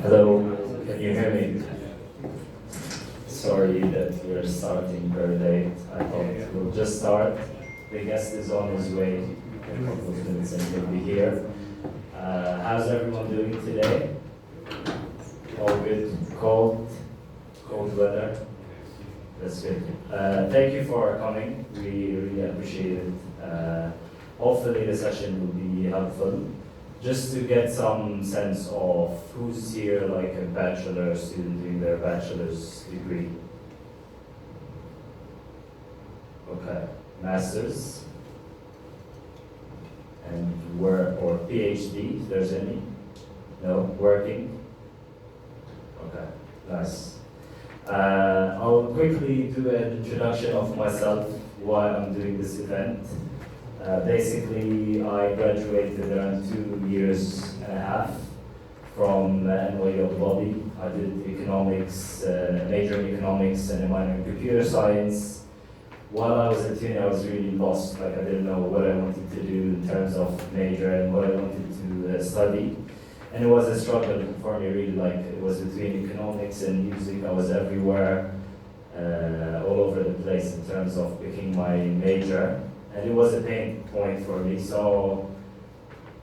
Hello, can you hear me? Sorry that we're starting very late. I thought we'll just start. The guest is on his way in a couple of minutes and he'll be here. How's everyone doing today? All good? Cold weather? That's good. Thank you for coming. We really appreciate it. Hopefully the session will be helpful. Just to get some sense of who's here, like a bachelor student doing their bachelor's degree. Okay, master's, and or PhD, if there's any? No, working? Okay, nice. I'll quickly do an introduction of myself while I'm doing this event. Basically, I graduated around 2 years and a half from NYU Abu Dhabi. I did economics, major in economics and a minor in computer science. While I was at uni, I was really lost. Like, I didn't know what I wanted to do in terms of major and what I wanted to study. And it was a struggle for me, really. Like, it was between economics and music. I was everywhere, all over the place in terms of picking my major. And it was a pain point for me. So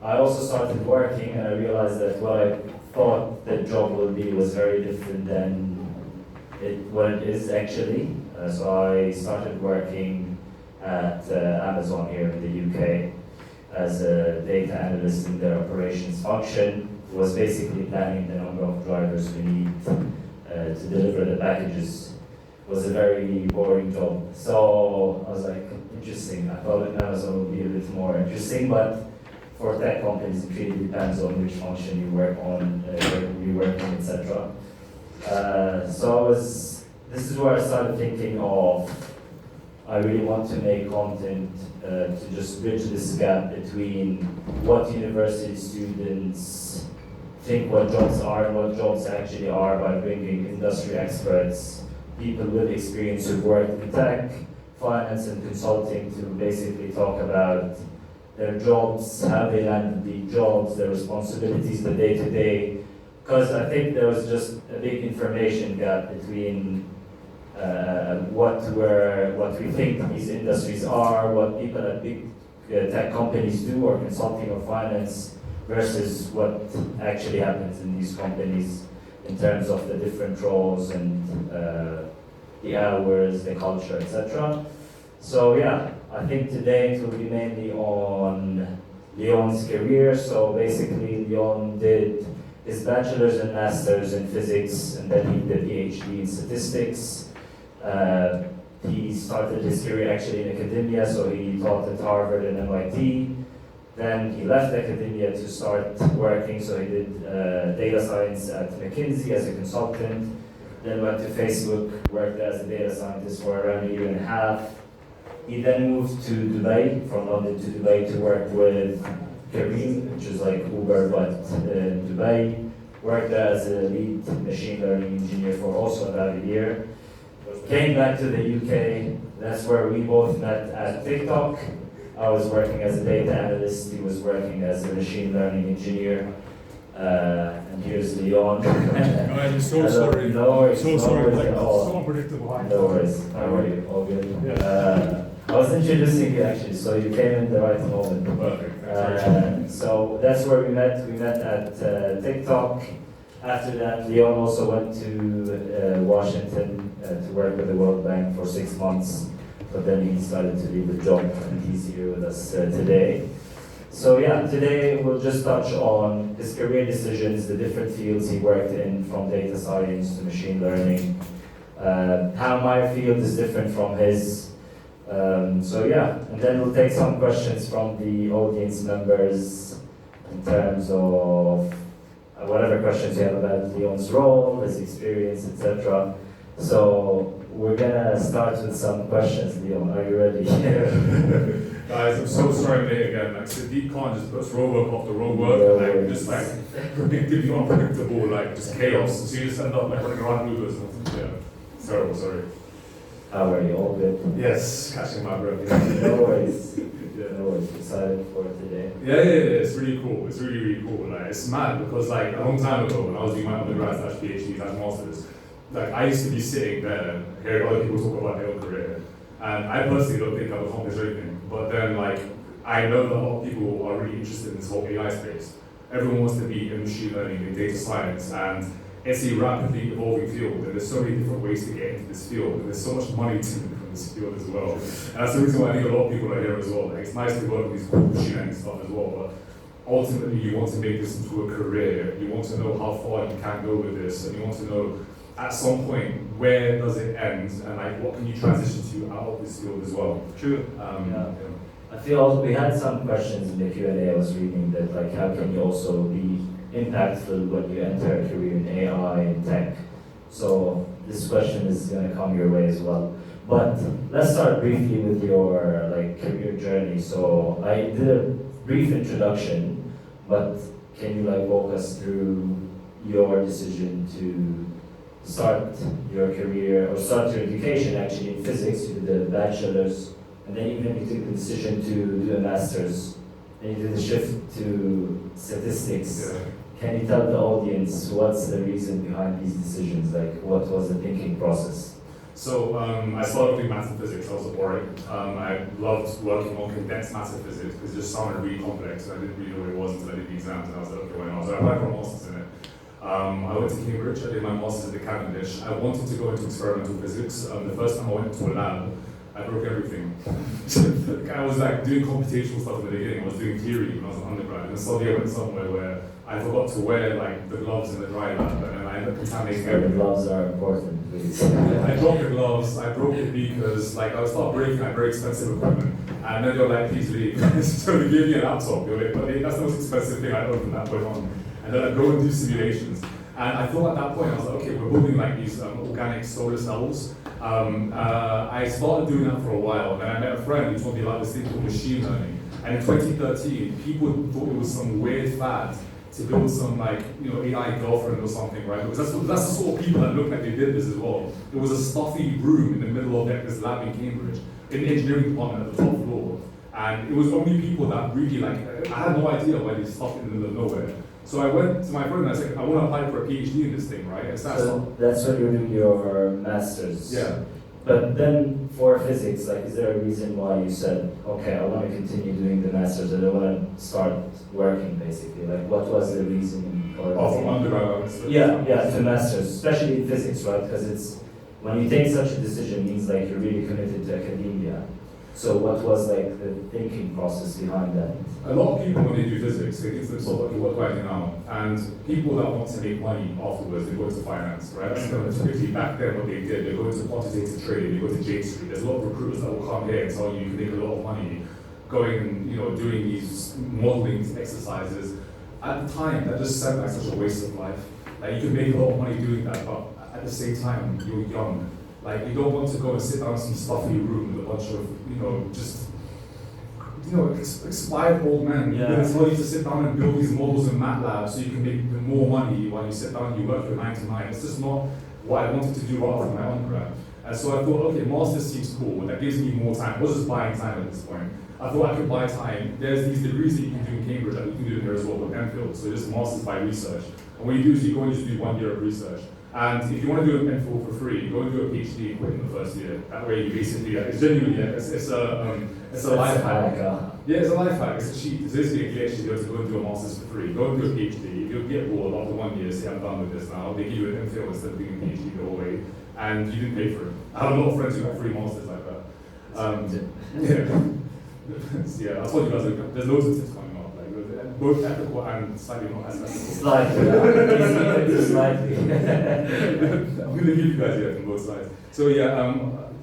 I also started working, and I realized that what I thought the job would be was very different than what it is actually. So I started working at Amazon here in the UK as a data analyst in their operations function. It was basically planning the number of drivers we need to deliver the packages. It was a very boring job. So I was like, interesting. I thought Amazon would be a bit more interesting, but for tech companies, it really depends on which function you work on, where you work in, etc. This is where I started thinking of, I really want to make content to just bridge this gap between what university students think what jobs are and what jobs actually are, by bringing industry experts, people with experience who've worked in tech, finance and consulting, to basically talk about their jobs, how they landed the jobs, their responsibilities, the day-to-day. Because I think there was just a big information gap between what we think these industries are, what people at big tech companies do, or consulting or finance, versus what actually happens in these companies in terms of the different roles and the hours, the culture, etc. So yeah, I think today it will be mainly on Leon's career. So basically, Leon did his bachelor's and master's in physics, and then he did a PhD in statistics. He started his career actually in academia, so he taught at Harvard and MIT. Then he left academia to start working, so he did data science at McKinsey as a consultant. Then went to Facebook, worked as a data scientist for around a year and a half. He then moved to Dubai, from London to Dubai, to work with Careem, which is like Uber, but in Dubai. Worked as a lead machine learning engineer for also about a year. Came back to the UK, that's where we both met at TikTok. I was working as a data analyst, he was working as a machine learning engineer. And here's Leon. Guys, I'm so sorry. No worries. So sorry. Like, So unpredictable. No worries. How are you? All good? Yeah. I was introducing you actually, so you came in the right moment. Perfect. So that's where we met. We met at TikTok. After that, Leon also went to Washington to work with the World Bank for 6 months. But then he decided to leave the job, and he's here with us today. So yeah, today we'll just touch on his career decisions, the different fields he worked in, from data science to machine learning, how my field is different from his. So yeah, and then we'll take some questions from the audience members in terms of whatever questions you have about Leon's role, his experience, etc. So we're gonna start with some questions. Leon, are you ready? Guys, I'm so sorry I'm late again. Like, Sadiq Khan just puts roadwork after roadwork, like, just like predictably unpredictable, like, just chaos. So you just end up like running around with us. Yeah. Terrible, sorry. How are you? All good? Yes, catching my breath. No worries. Yeah. No, it's excited for today. Yeah, it's really cool. It's really cool. Like, it's mad because like a long time ago when I was doing my undergrad / PhD / masters, like I used to be sitting there hearing other people talk about their own career, and I personally don't think I've accomplished anything. But then like I know that a lot of people are really interested in this whole AI space. Everyone wants to be in machine learning, in data science, and it's a rapidly evolving field, and there's so many different ways to get into this field, and there's so much money to make from this field as well. And that's the reason why I think a lot of people are here as well. Like, it's nice to work with these cool machine learning stuff as well, but ultimately you want to make this into a career. You want to know how far you can go with this, and you want to know at some point where does it end, and like what can you transition to out of this field as well. True. I feel also we had some questions in the Q&A I was reading that like how can you also be impactful when you enter a career in AI and tech. So this question is going to come your way as well. But let's start briefly with your like career journey. So I did a brief introduction, but can you like walk us through your decision to start your career or start your education actually in physics? You did the bachelor's, and then even you took the decision to do a master's, then you did the shift to statistics. Yeah. Can you tell the audience what's the reason behind these decisions? Like, what was the thinking process? So I started doing maths and physics. I was boring. I loved working on condensed maths and physics because it just sounded really complex, and I didn't really know what it was until I did the exams, and I was like, okay, why not? So I applied for a master's in it. I went to Cambridge. I did my master's at Cavendish. I wanted to go into experimental physics. The first time I went to a lab, I broke everything. I was like doing computational stuff in the beginning. I was doing theory when I was an undergrad, and then suddenly I went somewhere where I forgot to wear like the gloves in the dry lab, and then I ended up contaminating everything. The gloves are important, please. I dropped the gloves. I broke the beakers. Like I would start breaking like very expensive equipment, and then they were like, "Please leave." So they gave me a laptop. They were like, "But that's the most expensive thing I owned from that point on." And then I'd go and do simulations. And I thought at that point, I was like, okay, we're building like these organic solar cells. I started doing that for a while, and then I met a friend who told me about this thing called machine learning. And in 2013, people thought it was some weird fad to build some like, AI girlfriend or something, right? Because that's the sort of people that looked like they did this as well. It was a stuffy room in the middle of this lab in Cambridge, in the engineering department at the top floor. And it was only people that really like, I had no idea why they stuffed it in the middle of nowhere. So I went to my friend and I said, I want to apply for a PhD in this thing, right? And so that's when you're doing your master's. Yeah. But then for physics, like, is there a reason why you said, okay, I want to continue doing the master's and I want to start working, basically? Like, what was the reason? From undergrad. Yeah, to master's, especially in physics, right? Because it's when you take such a decision, it means like you're really committed to academia. So what was like the thinking process behind that? A lot of people, when they do physics, they think to themselves, okay, what do I do now? And people that want to make money afterwards, they go into finance, right? That's kind of typically back then what they did. They go into quantitative trading, they go to J Street. There's a lot of recruiters that will come here and tell you you can make a lot of money going and doing these modeling exercises. At the time, that just sounded like such a waste of life. Like you can make a lot of money doing that, but at the same time, you're young. Like you don't want to go and sit down in some stuffy room with a bunch of, expired old men. Yeah. They're tell you to sit down and build these models in MATLAB so you can make more money while you sit down and you work your 9 to 9. It's just not what I wanted to do right after my undergrad. And so I thought, okay, master's seems cool. That gives me more time. I was just buying time at this point. I thought I could buy time. There's these degrees that you can do in Cambridge that you can do here as well with MPhil. So just master's by research. And what you do is you go and just do 1 year of research. And if you want to do an MPhil for free, you go and do a PhD and quit in the first year. That way you basically, it's genuinely, it's a life hack. Yeah, it's a life hack, it's a cheat. It's basically a glitch to go and do a master's for free. Go and do a PhD. If you get bored after 1 year, say I'm done with this now, they give you an MPhil instead of doing a PhD the whole way, and you didn't pay for it. I have a lot of friends who got free masters like that. Yeah, I told you guys, there's loads of tips coming up, like both ethical and slightly not as ethical. Slightly. I'm going to give you guys from both sides. So yeah,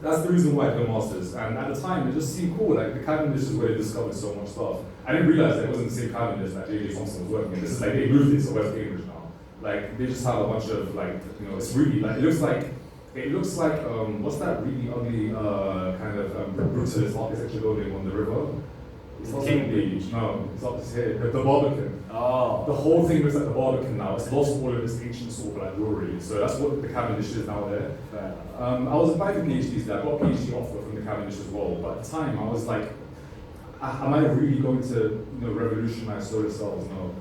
that's the reason why I did a master's. And at the time, it just seemed cool. Like the Cavendish is where they discovered so much stuff. I didn't realize that it wasn't the same Cavendish that J.J. Thompson was working in. This is like they moved it to West Cambridge now. Like they just have a bunch of like, it's really like it looks like what's that really ugly kind of brutalist architecture building on the river? It's not King Beach. No, it's up here. The Barbican. Oh. The whole thing looks like the Barbican now. It's lost all of its ancient sort of like brewery. So that's what the Cavendish is now there. I was invited to PhDs there. I got a PhD offer from the Cavendish as well. But at the time, I was like, am I really going to revolutionize solar cells? No.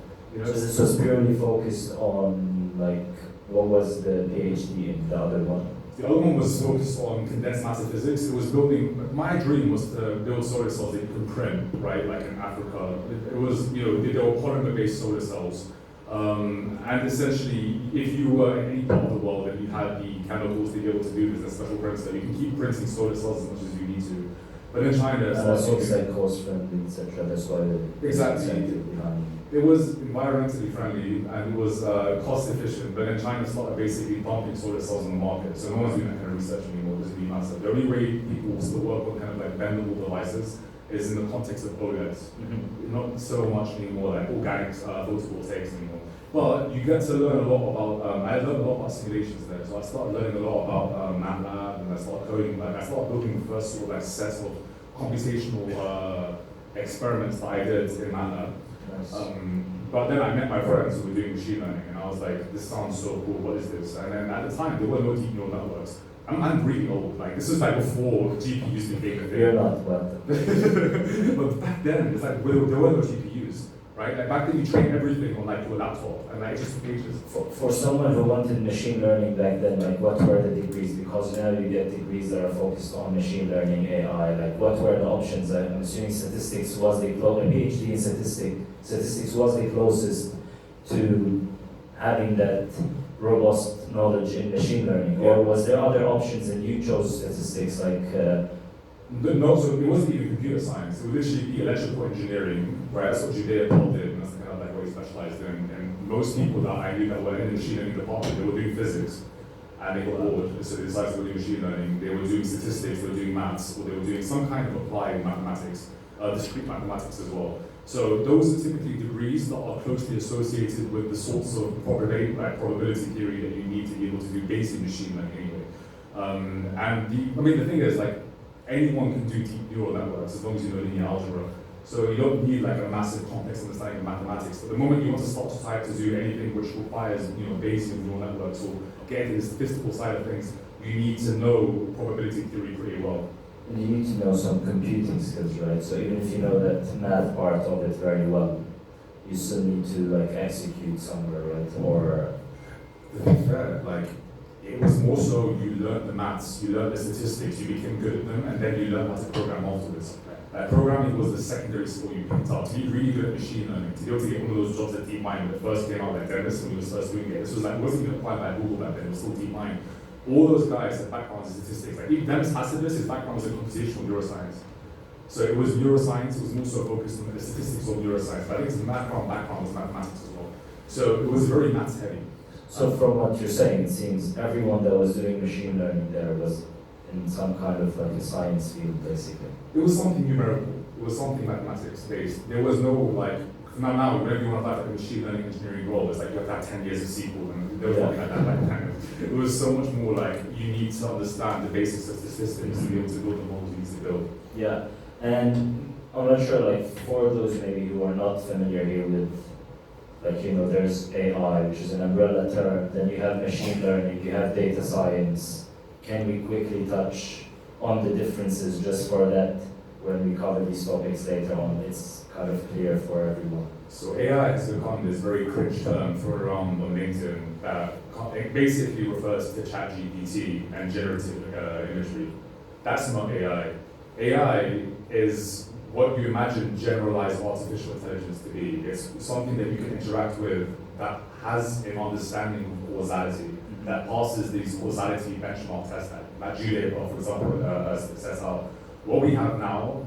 So this was purely focused on, like, what was the PhD in the other one? The other one was focused on condensed matter physics. It was building, my dream was to build solar cells that you can print, right, like in Africa. It was, they were polymer-based solar cells. And essentially, if you were in any part of the world and you had the chemicals to be able to do this, a special printer, you can keep printing solar cells as much as you need to. But in China, it's that's also like cost-friendly, etc. That's why exactly. It was environmentally friendly and it was cost efficient, but in China started basically pumping solar cells on the market. So no one's doing that kind of research anymore, it doesn't really matter. The only way people still work on kind of like bendable devices is in the context of OLEDs. Not so much anymore like organic photovoltaics anymore. But you get to learn a lot about, I learned a lot about simulations there. So I started learning a lot about MATLAB and I started coding, like I started building the first sort of like set of computational experiments that I did in MATLAB. But then I met my friends who were doing machine learning, and I was like, this sounds so cool, what is this? And then at the time, there were no deep neural networks. I'm really old, like this was like before GPUs became a thing. You're not, but but back then, it's like, there were no GPUs, right? Like back then, you trained everything on like your laptop, and like it just took ages. For someone who wanted machine learning back then, like what were the degrees? Because now you get degrees that are focused on machine learning, AI, like what were the options? I'm assuming statistics was the PhD in statistics was the closest to having that robust knowledge in machine learning, or was there other options and you chose statistics like? No, so it wasn't even computer science. It would literally be electrical engineering, right? That's what Judea Paul did, and that's kind of like what he specialized in. And most people that I knew that were in the machine learning department, they were doing physics, and they got bored, so they decided to go do machine learning. They were doing statistics, they were doing maths, or they were doing some kind of applied mathematics, discrete mathematics as well. So those are typically degrees that are closely associated with the sorts of probability theory that you need to be able to do basic machine learning anyway. The thing is, like, anyone can do deep neural networks as long as you know linear algebra. So you don't need like a massive complex understanding of mathematics. But the moment you want to start to type to do anything which requires basic neural networks or get into the statistical side of things, you need to know probability theory pretty well. And you need to know some computing skills, right? So even if you know that math part of it very well, you still need to like execute somewhere, right? Or to be fair, like it was more so you learned the maths, you learned the statistics, you became good at them, and then you learned how to program afterwards. Programming was the secondary skill you picked up. To be really good at machine learning, to be able to get one of those jobs at DeepMind that first came out, like Dennis when he was first doing it. This was like, it wasn't even applied by Google back then, it was still DeepMind. All those guys had backgrounds in statistics. Like even Dennis Hasidus, his background was in computational neuroscience. So it was neuroscience, it was more so focused on the statistics of neuroscience. But I think his background was mathematics as well. So it was very maths heavy. So from what you're saying, it seems everyone that was doing machine learning there was in some kind of like a science field, basically. It was something numerical. It was something mathematics based. There was no like, now whenever you want to apply for a machine learning engineering role, it's like you have to have 10 years of SQL, and there was nothing like that back then. It was so much more like you need to understand the basics of statistics to be able to build the models you need to build. Yeah, and I'm not sure, like for those maybe who are not familiar here with, like there's AI, which is an umbrella term, then you have machine learning, you have data science. Can we quickly touch on the differences just for that when we cover these topics later on? It's kind of clear for everyone. So AI has become this very cringe term thrown around on LinkedIn that it basically refers to ChatGPT and generative imagery. That's not AI. AI is what you imagine generalized artificial intelligence to be. It's something that you can interact with that has an understanding of causality, that passes these causality benchmark tests that Judea, for example, sets out. What we have now,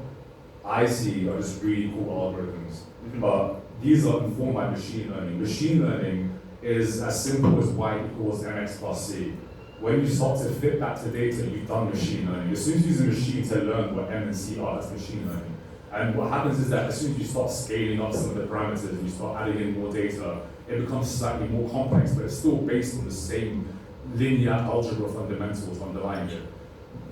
I see, are just really cool algorithms. But these are informed by machine learning. Machine learning is as simple as y equals mx plus c. When you start to fit that to data, you've done machine learning. As soon as you use a machine to learn what m and c are, that's machine learning. And what happens is that as soon as you start scaling up some of the parameters and you start adding in more data, it becomes slightly more complex, but it's still based on the same linear algebra fundamentals underlying it.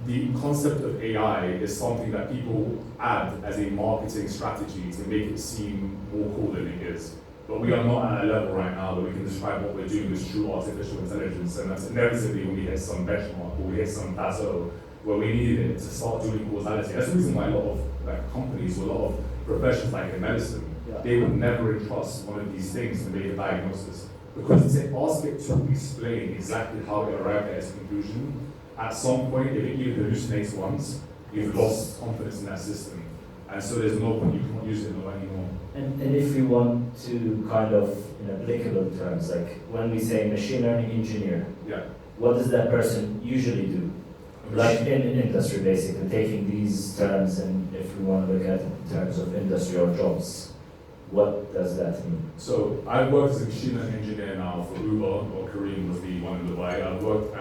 The concept of AI is something that people add as a marketing strategy to make it seem more cool than it is. But we are not at a level right now that we can describe what we're doing as true artificial intelligence, and that's inevitably when we hit some benchmark or we hit some plateau where we need it to start doing causality. That's the reason why a lot of companies or a lot of professions like in medicine, Yeah. they would never entrust one of these things to make a diagnosis. Because to ask it to explain exactly how it arrived at its conclusion, at some point, if it even hallucinates once, you've lost confidence in that system. And so there's no point, you can't use it anymore. And if you want to kind of, in applicable terms, like when we say machine learning engineer, Yeah. what does that person usually do? Like in industry, basically, taking these terms, and if we want to look at it in terms of industry or jobs, what does that mean? So I've worked as a machine learning engineer now for Uber, or Kareem was the one in Dubai. I've worked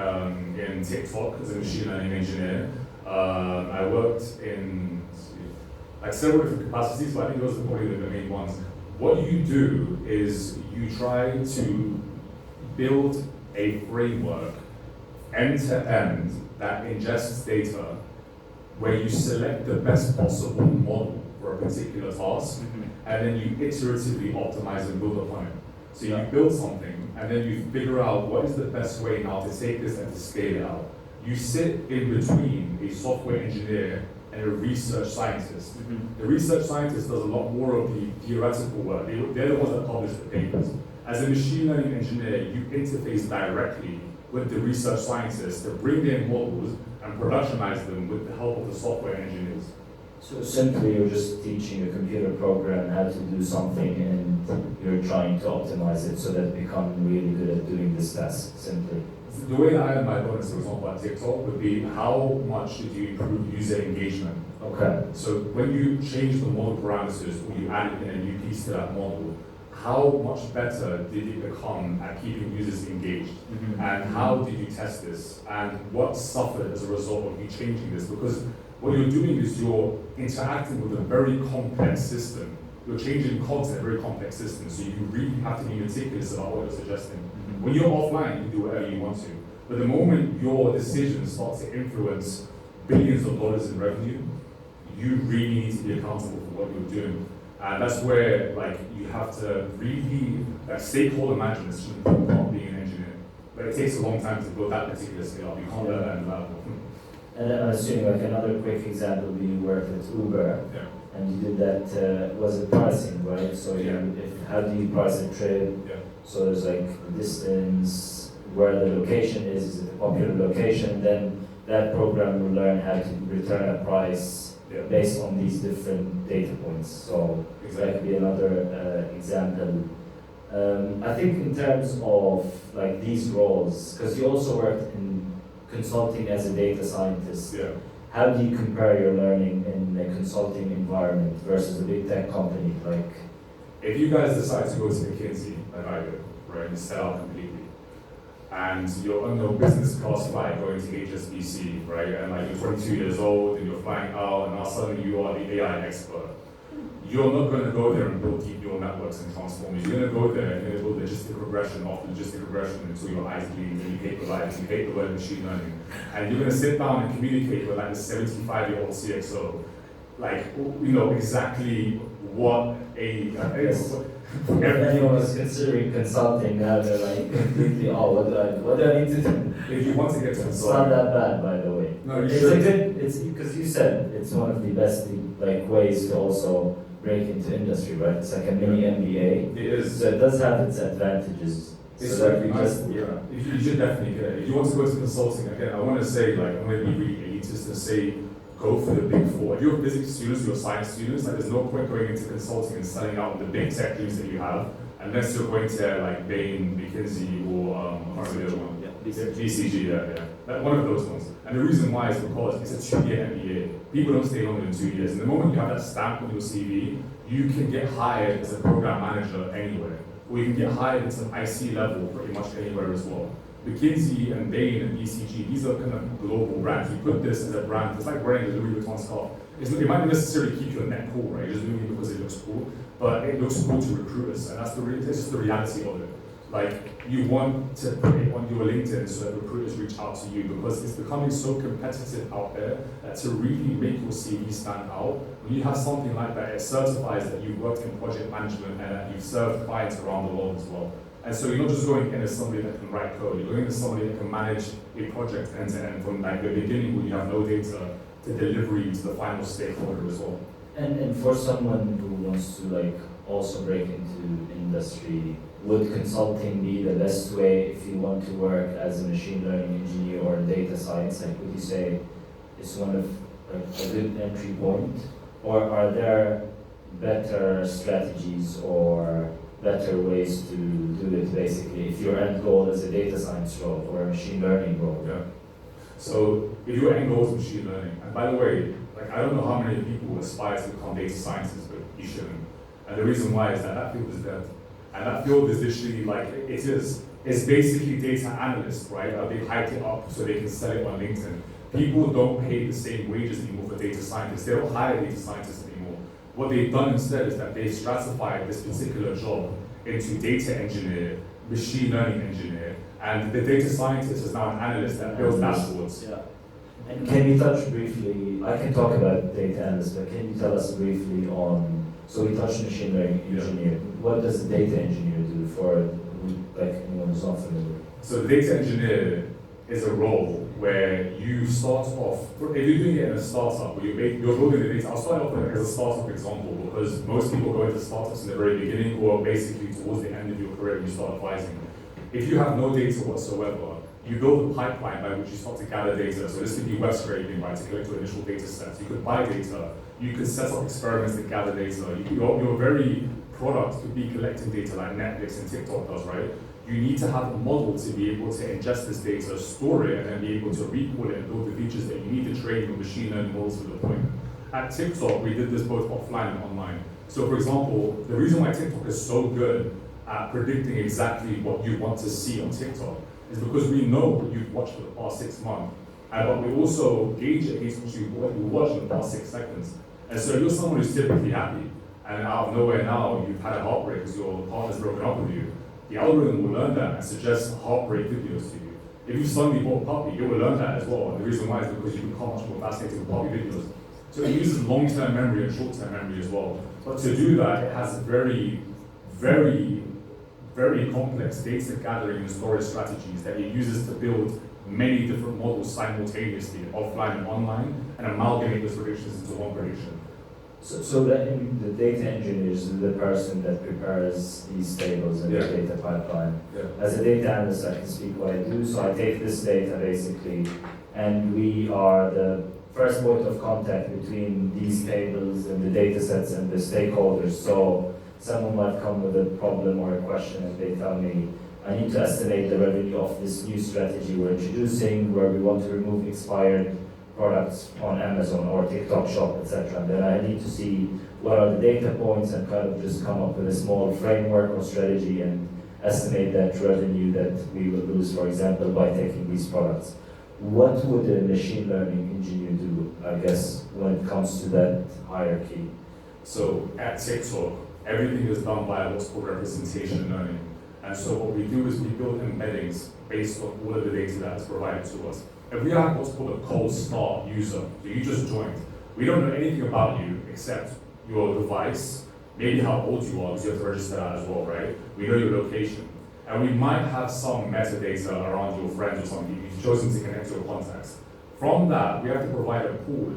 in TikTok as a machine learning engineer. I worked in like several different capacities, but I think those are probably the main ones. What you do is you try to build a framework end to end that ingests data where you select the best possible model for a particular task, and then you iteratively optimize and build upon it. So you build something, and then you figure out what is the best way now to take this and to scale it out. You sit in between a software engineer and a research scientist. The research scientist does a lot more of the theoretical work. They're the ones that publish the papers. As a machine learning engineer, you interface directly with the research scientists to bring their models and productionize them with the help of the software engineers. So simply, you're just teaching a computer program how to do something, and you're trying to optimize it so that it becomes really good at doing this task, simply. The way that I had my bonus, for example, at TikTok would be how much did you improve user engagement? Okay. So when you change the model parameters or you added in a new piece to that model, how much better did it become at keeping users engaged? And how did you test this? And what suffered as a result of you changing this? Because what you're doing is you're interacting with a very complex system. You're changing cogs in a very complex system, so you really have to be meticulous about what you're suggesting. When you're offline, you can do whatever you want to. But the moment your decisions start to influence billions of dollars in revenue, you really need to be accountable for what you're doing. And that's where you have to really, stakeholder management is an important part of being an engineer. But it takes a long time to build that particular skill up. You can't learn that in lab. And I'm assuming another quick example would be you worked at Uber, and you did that, was it pricing, right? So how do you price a trip? So there's the distance, where the location is it a popular location? Then that program will learn how to return a price based on these different data points. So that could be another example. I think in terms of these roles, because you also worked in consulting as a data scientist, how do you compare your learning in a consulting environment versus a big tech company? If you guys decide to go to McKinsey, like I did, right, you sell out completely, and you're on your business class flight going to HSBC, right, and you're 22 years old and you're flying out, and now suddenly you are the AI expert. You're not going to go there and build deep neural networks and transformers. You're going to go there and you're going to build logistic regression after logistic regression until your eyes bleed and you hate the life, you hate the word machine learning. And you're going to sit down and communicate with the 75-year-old CXO, exactly what If anyone was considering consulting, now they're completely, what do I need to do? If you want to get to It's not that bad, by the way. No, you it's should. it's because you said it's one of the best ways to also break into industry, right? It's like a mini MBA. It is. So it does have its advantages. It's so really nice. You should definitely get it. If you want to go to consulting, again, I want to say, I'm going to be really elitist and say, go for the big four. If you're physics students, you're science students, there's no point going into consulting and selling out the big tech dreams that you have, unless you're going to Bain, McKinsey, or the other one. BCG, one of those ones. And the reason why is because it's a 2-year MBA. People don't stay longer than 2 years. And the moment you have that stamp on your CV, you can get hired as a program manager anywhere. Or you can get hired at an IC level pretty much anywhere as well. McKinsey and Bain and BCG, these are kind of global brands. You put this as a brand, it's like wearing a Louis Vuitton scarf. It might not necessarily keep your neck cool, right? You're just doing it because it looks cool, but it looks cool to recruiters, and that's just the reality of it. You want to put it on your LinkedIn so that recruiters reach out to you, because it's becoming so competitive out there that to really make your CV stand out, when you have something like that, it certifies that you've worked in project management and that you've served clients around the world as well. And so you're not just going in as somebody that can write code, you're going in as somebody that can manage a project end to end from the beginning, when you have no data, to delivery to the final stakeholder as well. And for someone who wants to like also break into industry, would consulting be the best way if you want to work as a machine learning engineer or data science? Like, would you say it's one of like a good entry point, or are there better strategies or better ways to do it? Basically, if your end goal is a data science role or a machine learning role. Yeah. So if your end goal is machine learning, and by the way, like I don't know how many people aspire to become data scientists, but you shouldn't. And the reason why is that field is dead. And that field is literally like, it's basically data analyst, right? They hyped it up so they can sell it on LinkedIn. People don't pay the same wages anymore for data scientists. They don't hire data scientists anymore. What they've done instead is that they've stratified this particular job into data engineer, machine learning engineer, and the data scientist is now an analyst that builds dashboards. Yeah. And can you touch briefly, I can talk about data analyst, but can you tell us briefly on, so we touched machine learning engineer. Yeah. What does a data engineer do for like anyone who's not familiar? So the data engineer is a role where you start off, if you're doing it in a startup, where you're building the data, I'll start off with it as a startup example, because most people go into startups in the very beginning or basically towards the end of your career when you start advising. If you have no data whatsoever, you build a pipeline by which you start to gather data. So this could be web scraping, right, to collect your initial data sets. You could buy data, you could set up experiments that gather data. Your very product could be collecting data like Netflix and TikTok does, right? You need to have a model to be able to ingest this data, store it, and then be able to recall it and build the features that you need to train your machine learning models to the point. At TikTok, we did this both offline and online. So for example, the reason why TikTok is so good at predicting exactly what you want to see on TikTok is because we know what you've watched for the past 6 months, but we also gauge it against what you watched in the past 6 seconds. And so you're someone who's typically happy, and out of nowhere now you've had a heartbreak because your partner's broken up with you. The algorithm will learn that and suggest heartbreak videos to you. If you suddenly bought a puppy, it will learn that as well. And the reason why is because you become much more fascinated with puppy videos. So it uses long-term memory and short-term memory as well. But to do that, it has very, very, very complex data gathering and storage strategies that it uses to build many different models simultaneously, offline and online, and amalgamate those predictions into one prediction. So that the data engineer is the person that prepares these tables and the data pipeline. Yeah. As a data analyst, I can speak what I do. So I take this data basically, and we are the first point of contact between these tables and the data sets and the stakeholders. So someone might come with a problem or a question and they tell me, I need to estimate the revenue of this new strategy we're introducing where we want to remove expired products on Amazon or TikTok Shop, etc. And then I need to see what are the data points and kind of just come up with a small framework or strategy and estimate that revenue that we will lose, for example, by taking these products. What would a machine learning engineer do, I guess, when it comes to that hierarchy? So at TikTok, everything is done by what's called representation learning. And so what we do is we build embeddings based on all of the data that is provided to us. If we have what's called a cold start user, so you just joined, we don't know anything about you except your device, maybe how old you are, because you have to register that as well, right? We know your location. And we might have some metadata around your friends or something. You've chosen to connect to your contacts. From that, we have to provide a pool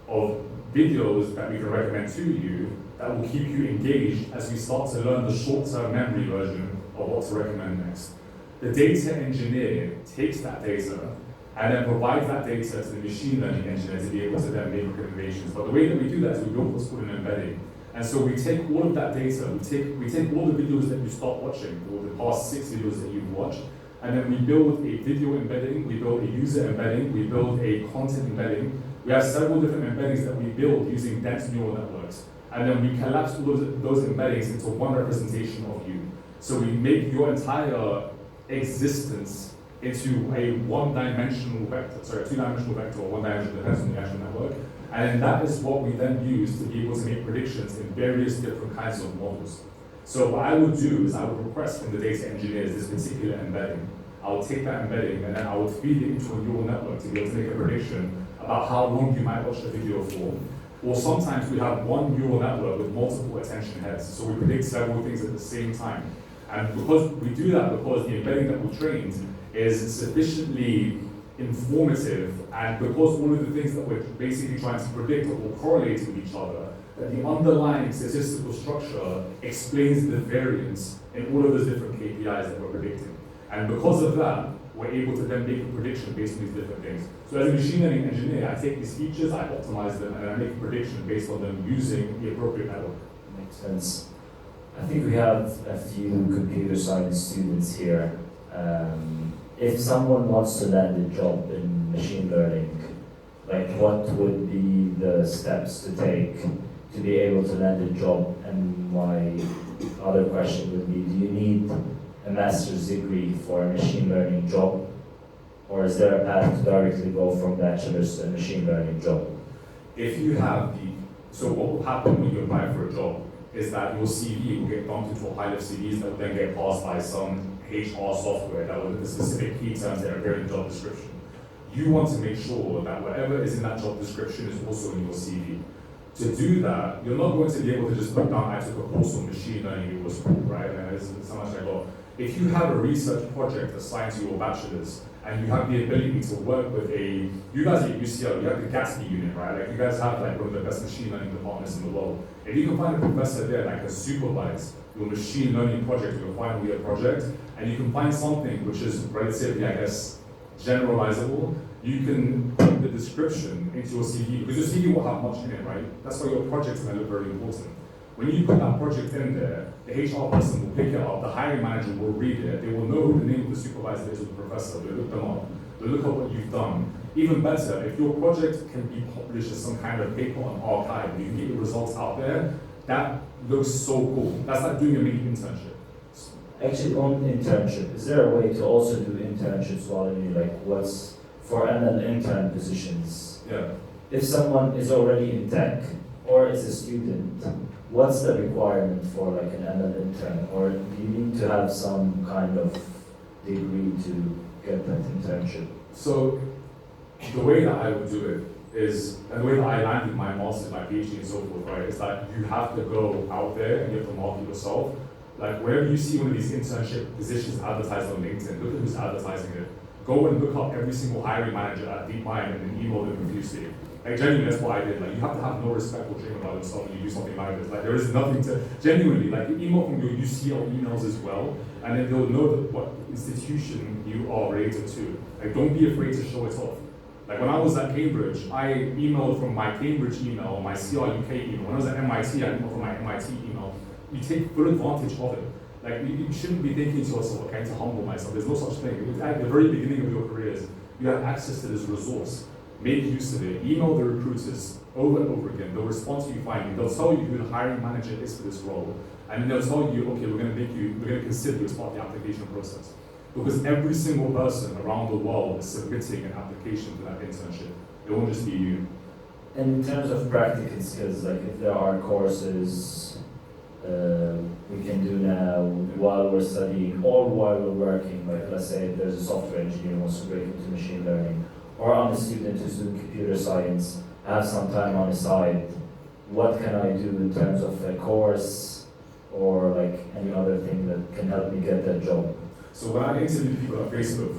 of videos that we can recommend to you that will keep you engaged as we start to learn the short-term memory version of what to recommend next. The data engineer takes that data and then provides that data to the machine learning engineer to be able to then make recommendations. But the way that we do that is we build what's called an embedding. And so we take all of that data, we take all the videos that you start watching, or the past 6 videos that you've watched, and then we build a video embedding, we build a user embedding, we build a content embedding. We have several different embeddings that we build using dense neural networks. And then we collapse all of those embeddings into one representation of you. So we make your entire existence into a two-dimensional vector, or one-dimensional, depends on the actual network. And that is what we then use to be able to make predictions in various different kinds of models. So what I would do is I would request from the data engineers this particular embedding. I would take that embedding and then I would feed it into a neural network to be able to make a prediction about how long you might watch the video for. Or sometimes we have one neural network with multiple attention heads, so we predict several things at the same time. And because we do that, because the embedding that we trained is sufficiently informative, and because all of the things that we're basically trying to predict are all correlated with each other, that the underlying statistical structure explains the variance in all of those different KPIs that we're predicting. And because of that, we're able to then make a prediction based on these different things. So as a machine learning engineer, I take these features, I optimize them, and I make a prediction based on them using the appropriate network. Makes sense. I think we have a few computer science students here. If someone wants to land a job in machine learning, like what would be the steps to take to be able to land a job? And my other question would be, do you need a master's degree for a machine learning job? Or is there a path to directly go from bachelor's to a machine learning job? If you have so what will happen when you apply for a job is that your CV will get dumped into a pile of CVs that will then get passed by some HR software that will look at specific key terms that are in the job description. You want to make sure that whatever is in that job description is also in your CV. To do that, you're not going to be able to just put down, I took a course on machine learning, it was cool, right? And this is how much I got. If you have a research project assigned to your bachelor's, and you have the ability to work with you guys at UCL, you have the Gatsby unit, right? Like you guys have like one of the best machine learning departments in the world. If you can find a professor there that can supervise your machine learning project, your final year project, and you can find something which is relatively, I guess, generalizable, you can put the description into your CV, because your CV will have much in it, right? That's why your project's going to look very important. When you put that project in there, the HR person will pick it up, the hiring manager will read it, they will know who the name of the supervisor is or the professor, they'll look them up, they'll look at what you've done. Even better, if your project can be published as some kind of paper on archive, you can get the results out there, that looks so cool. That's like doing a mini internship. Actually, on internship, is there a way to also do internships while you like what's for ML intern positions? Yeah. If someone is already in tech or is a student, what's the requirement for like an ML intern? Or do you need to have some kind of degree to get that internship? So the way that I would do it is, and the way that I landed my master's, my PhD and so forth, right, is that you have to go out there and you have to market yourself. Like wherever you see one of these internship positions advertised on LinkedIn, look at who's advertising it. Go and look up every single hiring manager at DeepMind and then email them profusely. Like genuinely, that's what I did. Like you have to have no respect or shame about yourself when you do something like this. Like there is nothing to, genuinely, like you email from your UCL emails as well, and then they'll know that what institution you are related to. Like don't be afraid to show it off. Like when I was at Cambridge, I emailed from my Cambridge email, my CRUK email. When I was at MIT, I emailed from my MIT email. You take full advantage of it. Like you shouldn't be thinking to yourself, okay, to humble myself. There's no such thing. At the very beginning of your careers, you have access to this resource. Make use of it. Email the recruiters over and over again. They'll respond to you finally. They'll tell you who the hiring manager is for this role. And then they'll tell you, okay, we're going to consider you as part of the application process. Because every single person around the world is submitting an application for that internship. It won't just be you. And in terms of practical skills, like if there are courses we can do now while we're studying or while we're working, like let's say there's a software engineer who wants to break into machine learning, or I'm a student who's doing computer science, I have some time on the side, what can I do in terms of a course or like any other thing that can help me get that job? So when I interview people on Facebook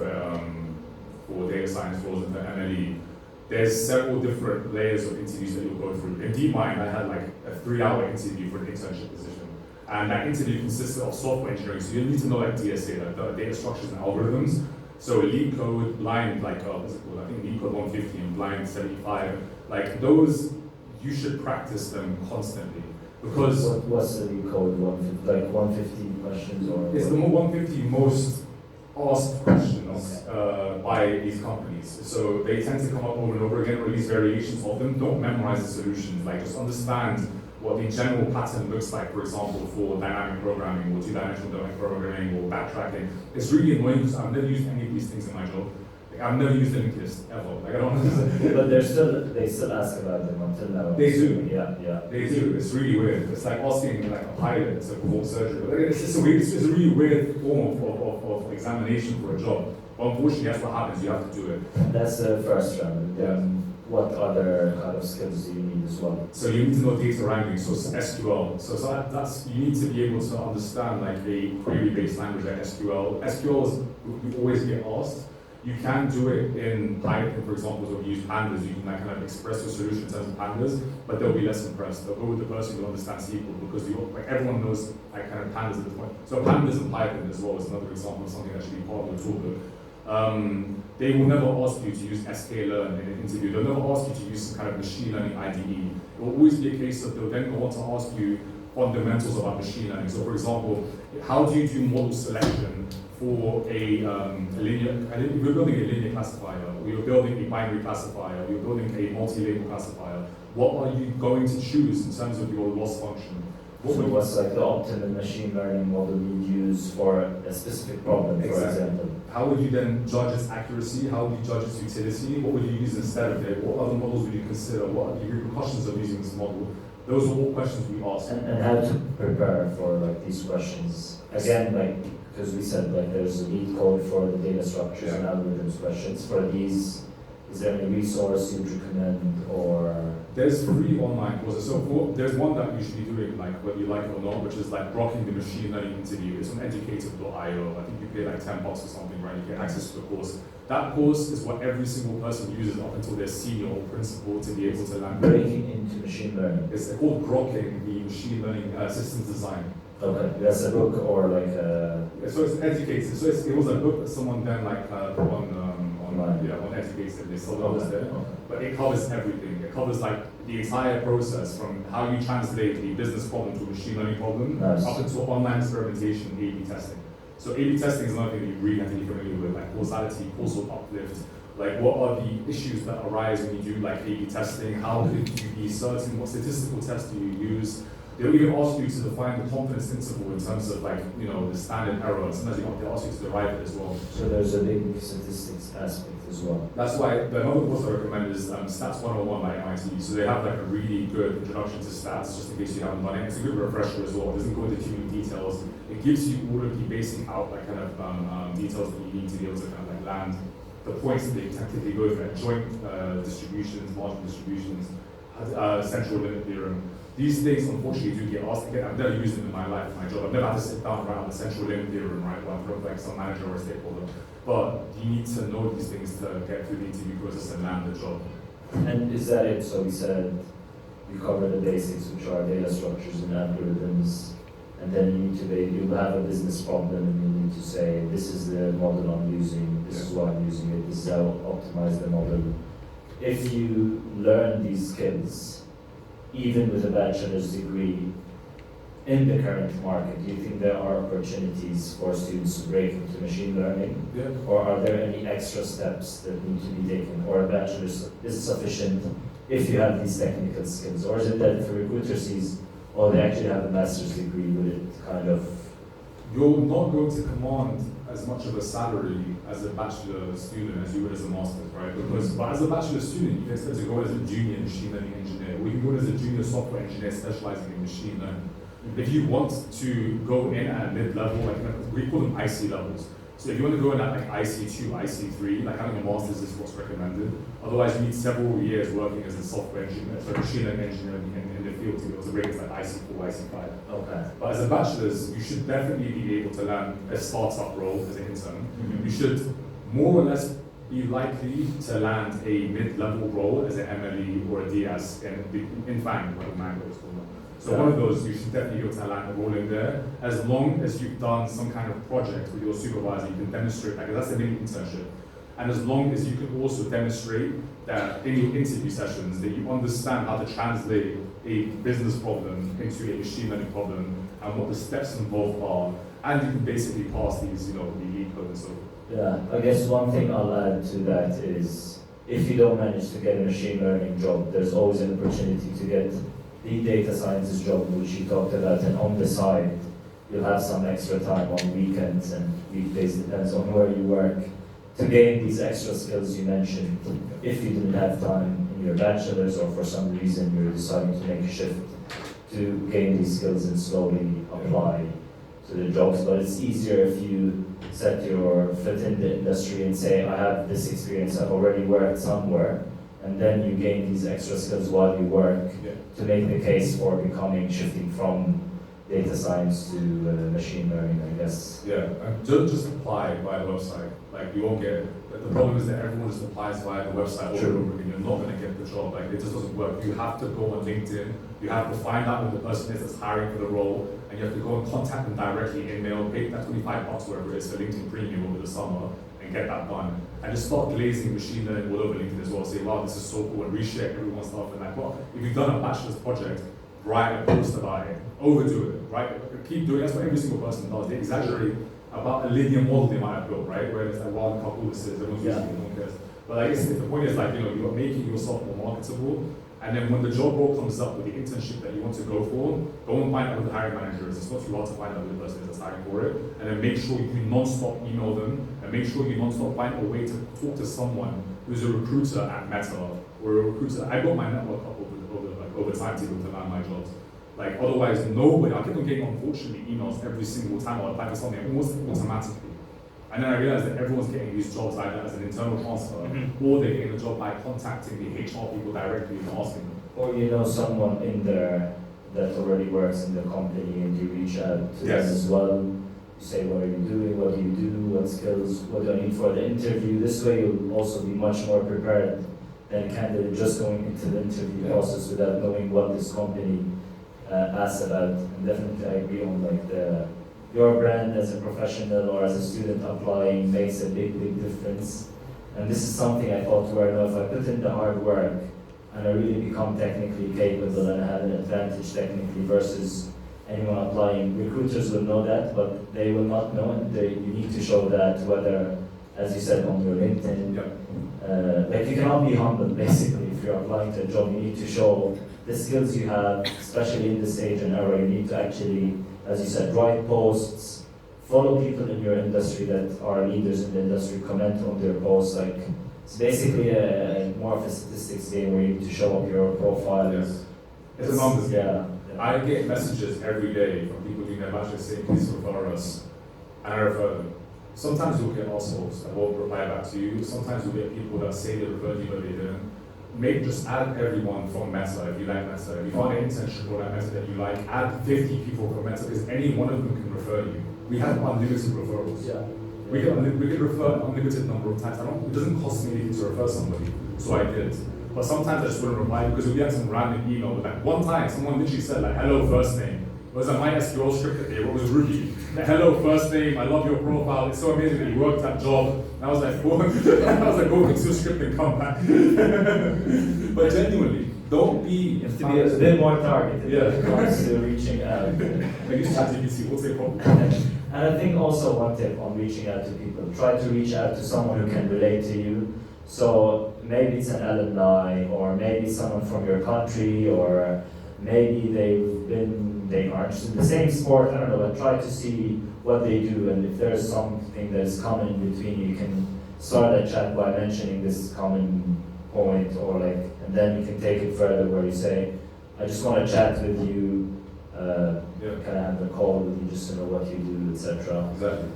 for data science roles and for MLE, there's several different layers of interviews that you'll go through. In DeepMind, I had like a 3-hour interview for an internship position. And that interview consisted of software engineering, so you need to know like DSA, like the data structures and algorithms. So lead code, line like, what's it called? I think lead code 150 and line 75. Like those, you should practice them constantly. Because what's the lead code 150? Like 150 questions or? It's the 150 most asked questions by these companies. So they tend to come up over and over again, or at least variations of them. Don't memorize the solutions, like just understand what the general pattern looks like, for example, for dynamic programming or two-dimensional domain programming or backtracking. It's really annoying because I've never used any of these things in my job. Like, I've never used a linked list ever. Like I don't understand. But they still ask about them until now. They do. Yeah. They do. It's really weird. It's like asking like a pilot to perform surgery. But it's just it's a really weird form of examination for a job. But unfortunately, that's what happens. You have to do it. That's the first round. Then what other kind of skills do you need as well? So you need to know data wrangling, so SQL. So that's you need to be able to understand like a query-based language like SQL. SQL is you always get asked. You can do it in Python, for example, so we use pandas. You can like kind of express your solution in terms of pandas, but they'll be less impressed. They'll go with the person who understands SQL because like everyone knows like kind of pandas at this point. So pandas and Python as well is another example of something that should be part of the toolbook. They will never ask you to use sklearn in an interview. They'll never ask you to use some kind of machine learning IDE. It will always be a case of they'll then go on to ask you fundamentals about machine learning. So for example, how do you do model selection for a linear, if you're building a linear classifier, or you're building a binary classifier, or you're building a multi-label classifier, what are you going to choose in terms of your loss function? What's like the optimal machine learning model you use for a specific problem, for example? How would you then judge its accuracy? How would you judge its utility? What would you use instead of it? What other models would you consider? What are the repercussions of using this model? Those are all questions we ask. And how to prepare for like these questions? Again, like, because we said like there's a lead code for the data structures and algorithms questions. For these, is there any resource you'd recommend or? There's free online courses. So there's one that you should be doing, like whether you like it or not, which is like Rocking the Machine Learning Interview. It's on educator.io. I think you pay like $10 or something, right? You get access to the course. That course is what every single person uses up until they're senior or principal to be able to land. Breaking into machine learning. It's called Grokking the Machine Learning Systems Design. Okay, that's a book or like a... So it's educated. So it was a book that someone then like put on educated. They sold others there. Okay. But it covers everything. It covers like the entire process from how you translate the business problem to a machine learning problem up into online experimentation, A/B testing. So A/B testing is another thing that you really have to be familiar with, like causality, causal uplift. Like what are the issues that arise when you do like A/B testing? How could you be certain? What statistical test do you use? They'll even ask you to define the confidence interval in terms of like, the standard error. Sometimes they'll ask you to derive it as well. So there's a big statistics aspect as well. That's why another course I recommend is Stats 101 by MIT. So they have like a really good introduction to stats, just in case you haven't done it. It's a good refresher as well. It doesn't go into too many details. It gives you all of the basic details that you need to be able to kind of like land the points that they technically go through, joint distributions, marginal distributions, central limit theorem. These things, unfortunately, do get asked again. I've never used them in my life, my job. I've never had to sit down and write out the central limit theorem, right, where I'm from like some manager or a stakeholder. But you need to know these things to get through the interview process and land the job. And is that it? So we said you cover the basics, which are data structures and algorithms, and then you have a business problem and you need to say, this is the model I'm using, this is why I'm using it, this is how I optimize the model. If you learn these skills, even with a bachelor's degree, in the current market, do you think there are opportunities for students to break into machine learning? Yeah. Or are there any extra steps that need to be taken? Or a bachelor's is sufficient if you have these technical skills? Or is it that if a recruiter sees, oh, they actually have a master's degree, would it kind of... You're not going to command as much of a salary as a bachelor student as you would as a master's, right? But as a bachelor student, you can expect to go as a junior machine learning engineer, or you can go as a junior software engineer specializing in machine learning. If you want to go in at mid-level, like we call them IC levels. So if you want to go in at like IC2, IC3, like having a master's is what's recommended. Otherwise, you need several years working as a software engineer, so machine learning engineer in the field to be able to rate like IC4, IC5. Okay. But as a bachelor's, you should definitely be able to land a startup role as an intern. Mm-hmm. You should more or less be likely to land a mid-level role as an MLE or a DS in FANG, what Mango is called. So one of those, you should definitely be able to land a role in there, as long as you've done some kind of project with your supervisor, you can demonstrate, like that's a mini internship. And as long as you can also demonstrate that in your interview sessions, that you understand how to translate a business problem into a machine learning problem and what the steps involved are, and you can basically pass these, the lead code and so forth. Yeah, I guess one thing I'll add to that is, if you don't manage to get a machine learning job, there's always an opportunity to get the data scientist job, which you talked about, and on the side, you'll have some extra time on weekends and weekdays, depends on where you work, to gain these extra skills you mentioned. If you didn't have time in your bachelor's, or for some reason you're deciding to make a shift to gain these skills and slowly apply to the jobs. But it's easier if you set your foot in the industry and say, I have this experience, I've already worked somewhere, and then you gain these extra skills while you work to make the case for shifting from data science to machine learning, I guess. Yeah, and just apply via the website. Like you won't get But the problem is that everyone just applies via the website over True. and over again. You're not going to get the job. Like, it just doesn't work. You have to go on LinkedIn. You have to find out who the person is that's hiring for the role, and you have to go and contact them directly in mail, pay that $25 whatever it is for LinkedIn Premium over the summer, and get that done. And just start glazing machine learning all over LinkedIn as well. Say, wow, this is so cool, and reshare everyone's stuff. And like, well, if you've done a bachelor's project, write a post about it. Overdo it, right? Keep doing it. That's what every single person does. They exaggerate about a linear model they might have built, right? Where it's like, wow, look how cool this is. Everyone's using it, no one cares. But I guess the point is like, you're making yourself more marketable. And then when the job role comes up with the internship that you want to go for, go and find out who the hiring manager is. It's not too hard to find out who the person is that's hiring for it. And then make sure you non-stop email them, and make sure you non-stop find a way to talk to someone who's a recruiter at Meta, or a recruiter. I built my network up over time to be able to land my jobs. Like, otherwise, nobody, I kept on getting, unfortunately, emails every single time I apply for something, almost automatically. And then I realized that everyone's getting these jobs either as an internal transfer, or they're getting the job by contacting the HR people directly and asking them. Or someone in there that already works in the company, and you reach out to them as well. You say, what are you doing? What do you do? What skills? What do I need for the interview? This way you'll also be much more prepared than a candidate just going into the interview process without knowing what this company asks about. And definitely I agree on like your brand as a professional or as a student applying makes a big difference. And this is something I thought where if I put in the hard work and I really become technically capable and I have an advantage technically versus anyone applying, recruiters will know that, but they will not know it. You need to show that, whether, as you said, on your LinkedIn. Like, you cannot be humble basically if you're applying to a job. You need to show the skills you have, especially in this age and era. You need to actually, as you said, write posts, follow people in your industry that are leaders in the industry, comment on their posts. Like, it's basically more of a statistics game where you need to show up your profile. Yes. It's a numbers game. Yeah. I get messages every day from people doing their bachelor saying, please refer us, and I refer them. Sometimes you'll get assholes that won't reply back to you. Sometimes you'll get people that say they referred you but they didn't. Just add everyone from Meta if you like Meta. If you find an internship or that Meta that you like, add 50 people from Meta because any one of them can refer you. We have unlimited referrals. Yeah. We can refer an unlimited number of times. It doesn't cost me anything to refer somebody, so I did. But sometimes I just wouldn't reply because we get some random email. Like one time, someone literally said like, hello, first name. It was a MySQL script that they wrote. It was Ruby. Like, hello, first name. I love your profile. It's so amazing that you worked that job. And I was like, what? I was like, go fix your script and come back. But genuinely, don't be. You have to be a bit more targeted when it comes to reaching out. I use ChatGPT. What's the problem? And I think also one tip on reaching out to people, try to reach out to someone who can relate to you. So maybe it's an alumni, or maybe someone from your country, or maybe they are interested in the same sport, I don't know, but try to see what they do, and if there's something that is common in between, you can start a chat by mentioning this common point, or like, and then you can take it further where you say, I just want to chat with you, can I have a call with you just to know what you do, etc. Exactly.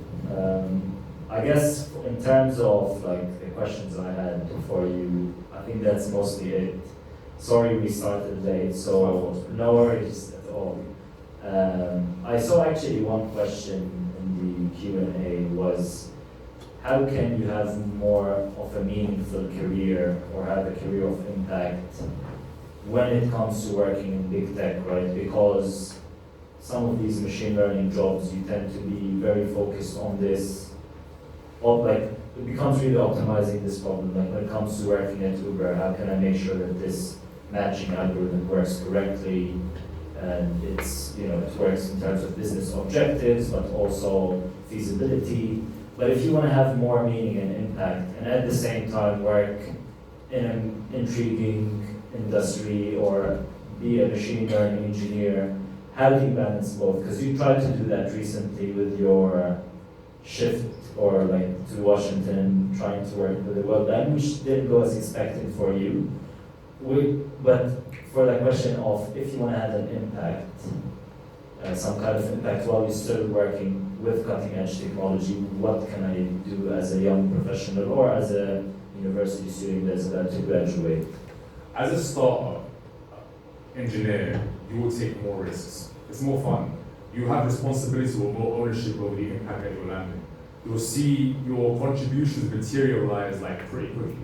I guess in terms of like the questions I had for you, I think that's mostly it. Sorry we started late, so no worries at all. I saw actually one question in the Q&A was, how can you have more of a meaningful career or have a career of impact when it comes to working in big tech, right? Because some of these machine learning jobs, you tend to be very focused on this, it becomes really optimizing this problem. Like when it comes to working at Uber, how can I make sure that this matching algorithm works correctly, and it works in terms of business objectives, but also feasibility. But if you want to have more meaning and impact, and at the same time work in an intriguing industry or be a machine learning engineer, how do you balance both? Because you tried to do that recently with your shift or like to Washington, trying to work with the world bank, which didn't go as expected for you. But for the question of if you want to have an impact, some kind of impact while you're still working with cutting edge technology, what can I do as a young professional or as a university student that's about to graduate? As a startup engineer, you will take more risks. It's more fun. You have responsibility or more ownership over the impact that you're landing. you'll see your contributions materialize like pretty quickly.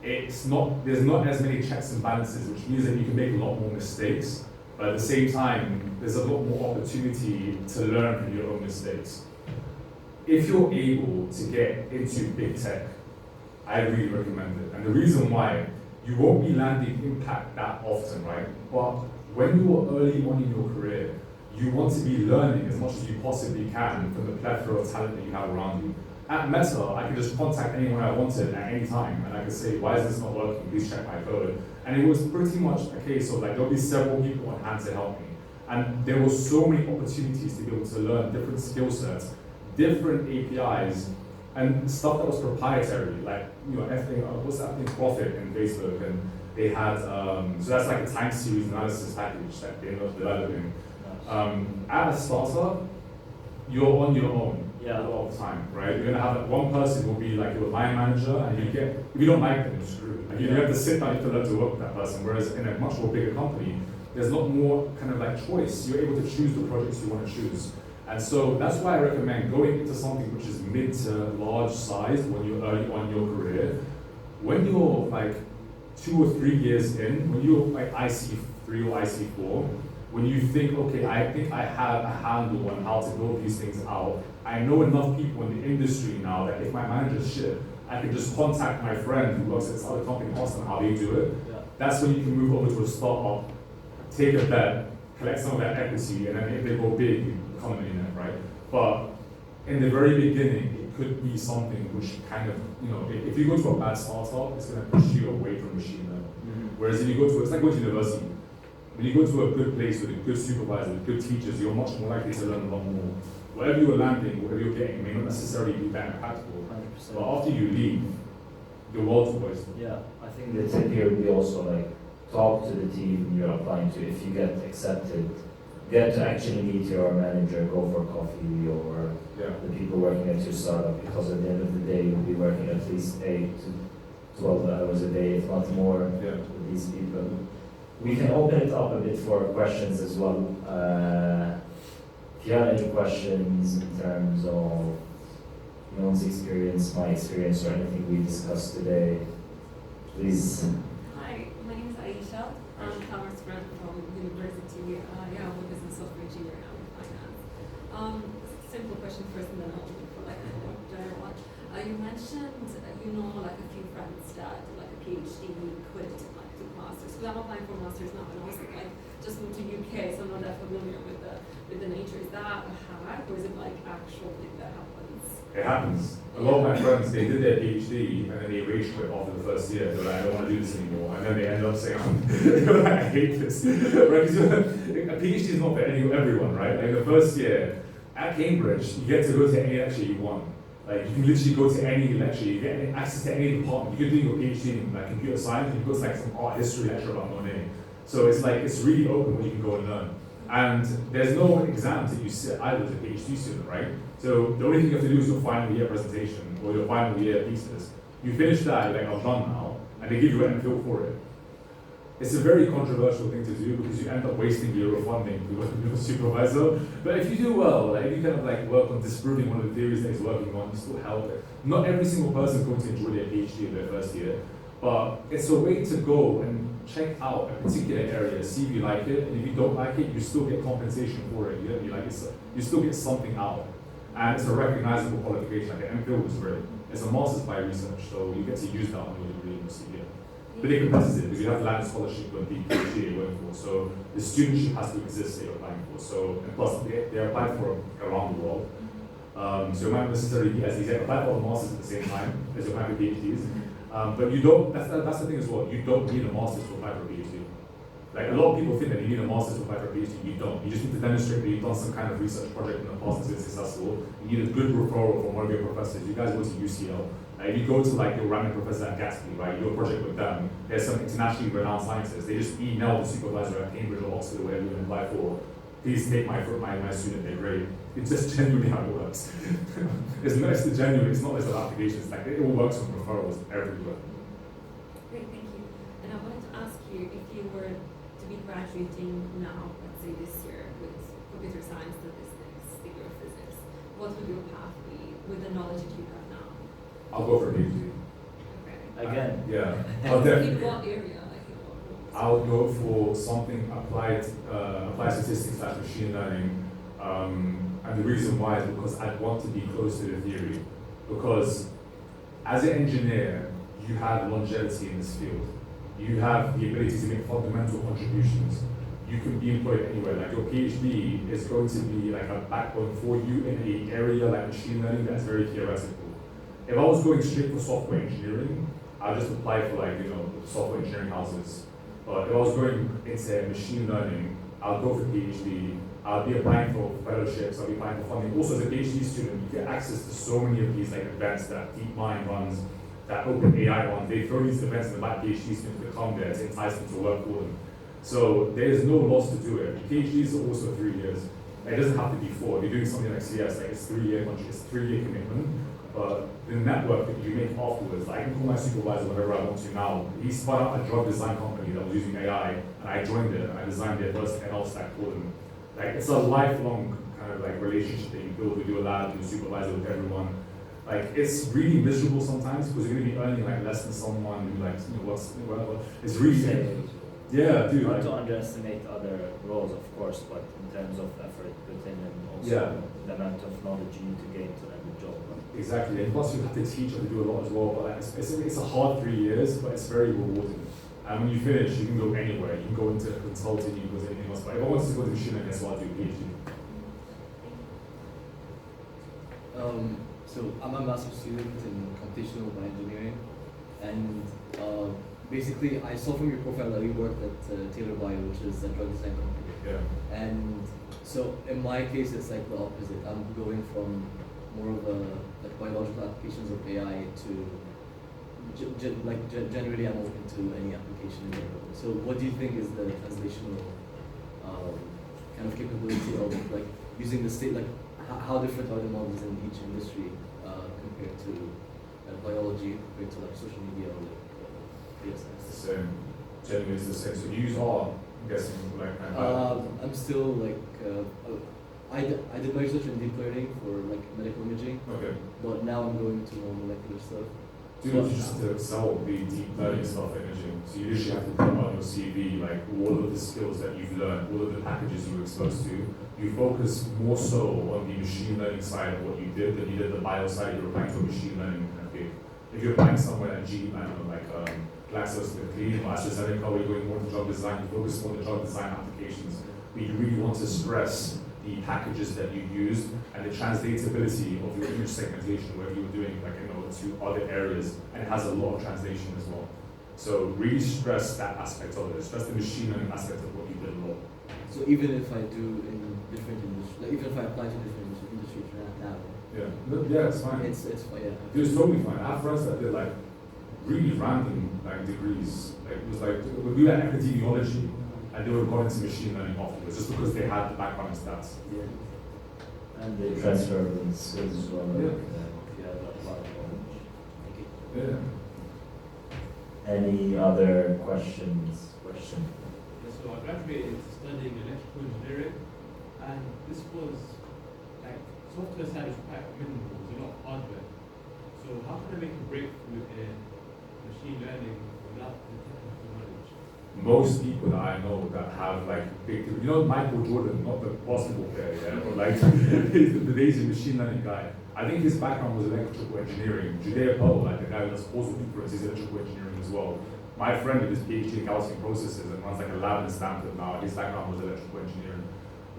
There's not as many checks and balances, which means that you can make a lot more mistakes, but at the same time, there's a lot more opportunity to learn from your own mistakes. If you're able to get into big tech, I really recommend it. And the reason why, you won't be landing impact that often, right? But when you're early on in your career, you want to be learning as much as you possibly can from the plethora of talent that you have around you. At Meta, I could just contact anyone I wanted at any time, and I could say, why is this not working? Please check my code. And it was pretty much a case of like, there'll be several people on hand to help me. And there were so many opportunities to be able to learn different skill sets, different APIs, and stuff that was proprietary, like, what's that thing, Profit in Facebook, and they had, so that's like a time series analysis package that they ended up developing. At a startup, you're on your own a lot of the time, right? You're gonna have that one person who will be like your line manager, and if you don't like them, you're screwed. Like, you have to sit down, you have to learn to work with that person. Whereas in a much more bigger company, there's a lot more kind of like choice. You're able to choose the projects you want to choose. And so that's why I recommend going into something which is mid to large size when you're early on in your career. When you're like 2 or 3 years in, when you're like IC3 or IC4, when you think, okay, I think I have a handle on how to build these things out. I know enough people in the industry now that if my manager's shit, I can just contact my friend who works at this other company and ask them how they do it. Yeah. That's when you can move over to a startup, take a bet, collect some of that equity, and then if they go big, you become a millionaire, right? But in the very beginning, it could be something which kind of, if you go to a bad startup, it's going to push you away from machine learning. Mm-hmm. Whereas if you go to, it's like going to university. When you go to a good place with a good supervisor, with good teachers, you're much more likely to learn a lot more. Whatever you're landing, whatever you're getting may not necessarily be that impactful. 100%. But after you leave, your world's oyster. Yeah, I think the tip here would be also like, talk to the team you're applying to. If you get accepted, get to actually meet your manager, go for coffee, or the people working at your startup, because at the end of the day, you'll be working at least 8 to 12 hours a day, if not more, with these people. We can open it up a bit for questions as well. If you have any questions in terms of Noon's experience, my experience, or anything we discussed today, please. Hi, my name is Aisha. I'm a commerce grad from university. I'm a business software engineer now in finance. Simple question first, and then I'll look for like a more general one. You mentioned like a few friends that like a PhD quit like took masters. Because I'm applying for masters now, and also like just moved to UK, so I'm not that familiar with the nature. Is that a hack, or is it like actual thing that happens? It happens. A lot of my friends, they did their PhD and then they rage quit after the first year. They're like, I don't want to do this anymore. And then they end up saying, I hate this. Right? A PhD is not for everyone, right? Like the first year at Cambridge, you get to go to any lecture you want. Like you can literally go to any lecture, you get access to any department. You can do your PhD in like computer science, you can go to like some art history lecture about Monet. So it's like, it's really open where you can go and learn. And there's no exams that you sit either as a PhD student, right? So the only thing you have to do is your final year presentation or your final year thesis. You finish that, you're like, I'm done now, and they give you an MPhil for it. It's a very controversial thing to do because you end up wasting your funding with your supervisor. But if you do well, like if you kind of like work on disproving one of the theories that he's working on, you still help it. Not every single person is going to enjoy their PhD in their first year, but it's a way to go and check out a particular area, see if you like it, and if you don't like it, you still get compensation for it. You still get something out. And it's a recognizable qualification, like an MPhil was great. It's a master's by research, so you get to use that on your degree in your CV. But they're competitive because you have to land a scholarship with the PhD you're going for. So the studentship has to exist that you're applying for. So, and plus they're applying for around the world. So you might not necessarily be as easy. Apply for all the masters at the same time as you're applying for PhDs. But you don't, that's the thing as well, you don't need a master's to apply for a PhD. Like a lot of people think that you need a master's to apply for a PhD, you don't. You just need to demonstrate that you've done some kind of research project in the past that's been successful. You need a good referral from one of your professors. You guys go to UCL. If you go to like your random professor at Gatsby, right, your project with them, there's some internationally renowned scientists. They just email the supervisor at Cambridge or Oxford or wherever you apply for, please take my student, they're great. It's just genuinely how it works. It's genuine, it's not just an application, it's like it all works from referrals everywhere. Great, thank you. And I wanted to ask you, if you were to be graduating now, let's say this year, with computer science, statistics, degree of physics, what would your path be with the knowledge that you have now? I'll go for a PhD. Okay. Again. Yeah. I'll definitely. In what area? Like in what roles? I would go for something applied statistics / machine learning. And the reason why is because I want to be close to the theory. Because as an engineer, you have longevity in this field. You have the ability to make fundamental contributions. You can be employed anywhere. Like your PhD is going to be like a backbone for you in an area like machine learning that's very theoretical. If I was going straight for software engineering, I'd just apply for like, software engineering houses. But if I was going into machine learning, I'll go for PhD. I'll be applying for fellowships, I'll be applying for funding. Also, as a PhD student, you get access to so many of these like events that DeepMind runs, that OpenAI runs. They throw these events in the back PhD students to come there to entice them to work for them. So there's no loss to do it. PhDs are also 3 years. It doesn't have to be 4. If you're doing something like CS, like it's 3-year contract, it's 3-year commitment. But the network that you make afterwards, I can call my supervisor whenever I want to now. He spun out a drug design company that was using AI, and I joined it, and I designed their first ML stack for them. Like, it's a lifelong kind of like relationship that you build with your lab, your supervisor, with everyone. Like, it's really miserable sometimes because you're going to be earning like less than someone who like, whatever. It's really, yeah, dude. Not Like, to underestimate other roles, of course, but in terms of effort put in and also Yeah. the amount of knowledge you need to gain to land the job. exactly. And plus, you have to teach and to do a lot as well. But like, it's a hard 3 years, but it's very rewarding. And when you finish, you can go anywhere. You can go into consulting, you can go to anything else. But if I wanted to go to machine learning, that's why I do a PhD. So I'm a master's student in computational engineering, and basically I saw from your profile that you worked at Taylor Bio, which is a drug design company. Yeah. And so in my case, it's like the opposite. I'm going from more of a like biological applications of AI to generally I'm open to any application in general. So what do you think is the translational kind of capability of like using the state, like how different are the models in each industry compared to biology, compared to like social media or like data science? It's the same. Generally, it's the same. So you use R, I'm guessing, like. I'm still like I did my research in deep learning for like medical imaging, Okay. but now I'm going to more molecular stuff. Do you just to sell the deep learning stuff imaging? So you usually have to put on your CV like all of the skills that you've learned, all of the packages you were exposed to. You focus more so on the machine learning side of what you did than you did the bio side. You're applying to a machine learning kind of thing. If you're applying somewhere at GlaxoSmithKline or AstraZeneca, where you're going more to drug design, you focus more on the drug design applications. But you really want to stress the packages that you use and the translatability of your image segmentation, wherever you're doing, like, to other areas, and it has a lot of translation as well. So really stress that aspect of it, stress the machine learning aspect of what you did a lot. So even if I do in different industries, like even if I apply to different industries now, Yeah, it's fine. it's fine. Yeah. It's totally fine. I have friends that did like really random like degrees. Like it was like we do like epidemiology, and they would have gone into machine learning afterwards just because they had the background in stats. Yeah. And the transferable skills as well. Yeah. If you have a lot of knowledge. Yeah. Any other questions? So I graduated studying electrical engineering, and this was like software side is quite minimal, there's a lot of hardware. So how can I make a breakthrough in machine learning without the technical knowledge? Most people that I know that have like big, Michael Jordan, not the basketball player, yeah, but like the lazy machine learning guy. I think his background was electrical engineering. Judea Poe, like the guy who does causal inference, is electrical engineering as well. My friend did his PhD in Gaussian processes and runs like a lab in Stanford now. His background was electrical engineering.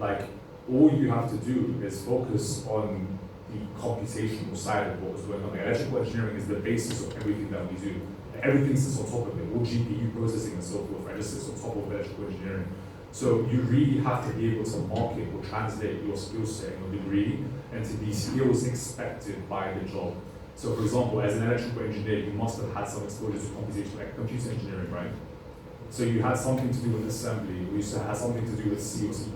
Like, all you have to do is focus on the computational side of what was going on. Like, electrical engineering is the basis of everything that we do. Everything sits on top of it. All GPU processing and so forth, right? Just sits on top of electrical engineering. So you really have to be able to market or translate your skill set and your degree into the skills expected by the job. So for example, as an electrical engineer, you must have had some exposure to computation, like computer engineering, right? So you had something to do with assembly, or you had something to do with C or C++.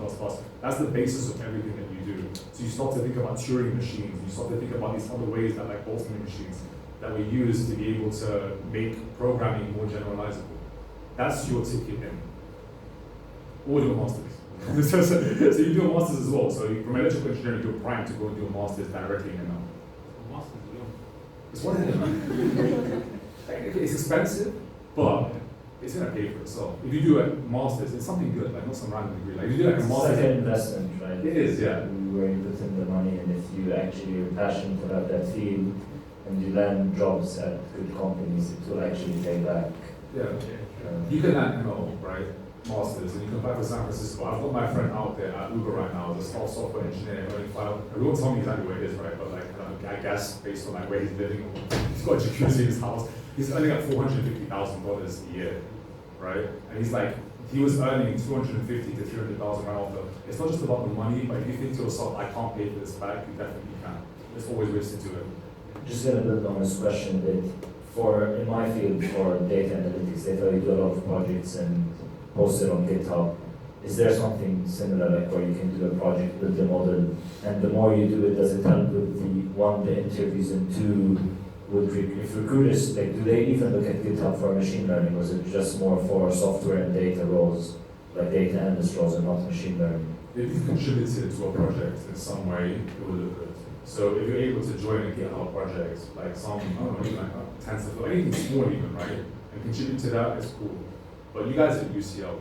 That's the basis of everything that you do. So you start to think about Turing machines, you start to think about these other ways that like Boltzmann machines that we use to be able to make programming more generalizable. That's your ticket in. All your masters. So you do a master's as well. So from electrical engineering, you're primed to go and do a master's directly in ML. Masters alone. It's what it is. Like, it's expensive, but it's gonna pay for itself. If you do a master's, it's something good, like not some random degree. Like if you do like a It's master's, like an investment, right? it is, yeah. Where you put in the money, and if you actually are passionate about that field, and you land jobs at good companies, it will actually pay back. Yeah. You can land ML, right? Masters, and you can apply for San Francisco. I've got my friend out there at Uber right now, the software engineer, earning I won't tell me exactly where it is, right? But like, I guess based on like where he's living, he's got a jacuzzi in his house. He's earning like $450,000 a year, right? And he's like, he was earning $250,000 to $300,000 right off the. It's not just about the money, but if you think to yourself, I can't pay for this back, you definitely can. There's always ways to do it. Just gonna build on this question a bit. In my field, for data analytics, they tell you do a lot of projects and post it on GitHub. Is there something similar, like where you can do a project, build the model, and the more you do it, does it help with the interviews, and two, if recruiters, like, do they even look at GitHub for machine learning, or is it just more for software and data roles, like data analyst roles, and not machine learning? If you've contributed to a project in some way, it will look good. So if you're able to join a GitHub project, like some, I don't know, even like TensorFlow, anything small even, right, and contribute to that, it's cool. But you guys at UCL,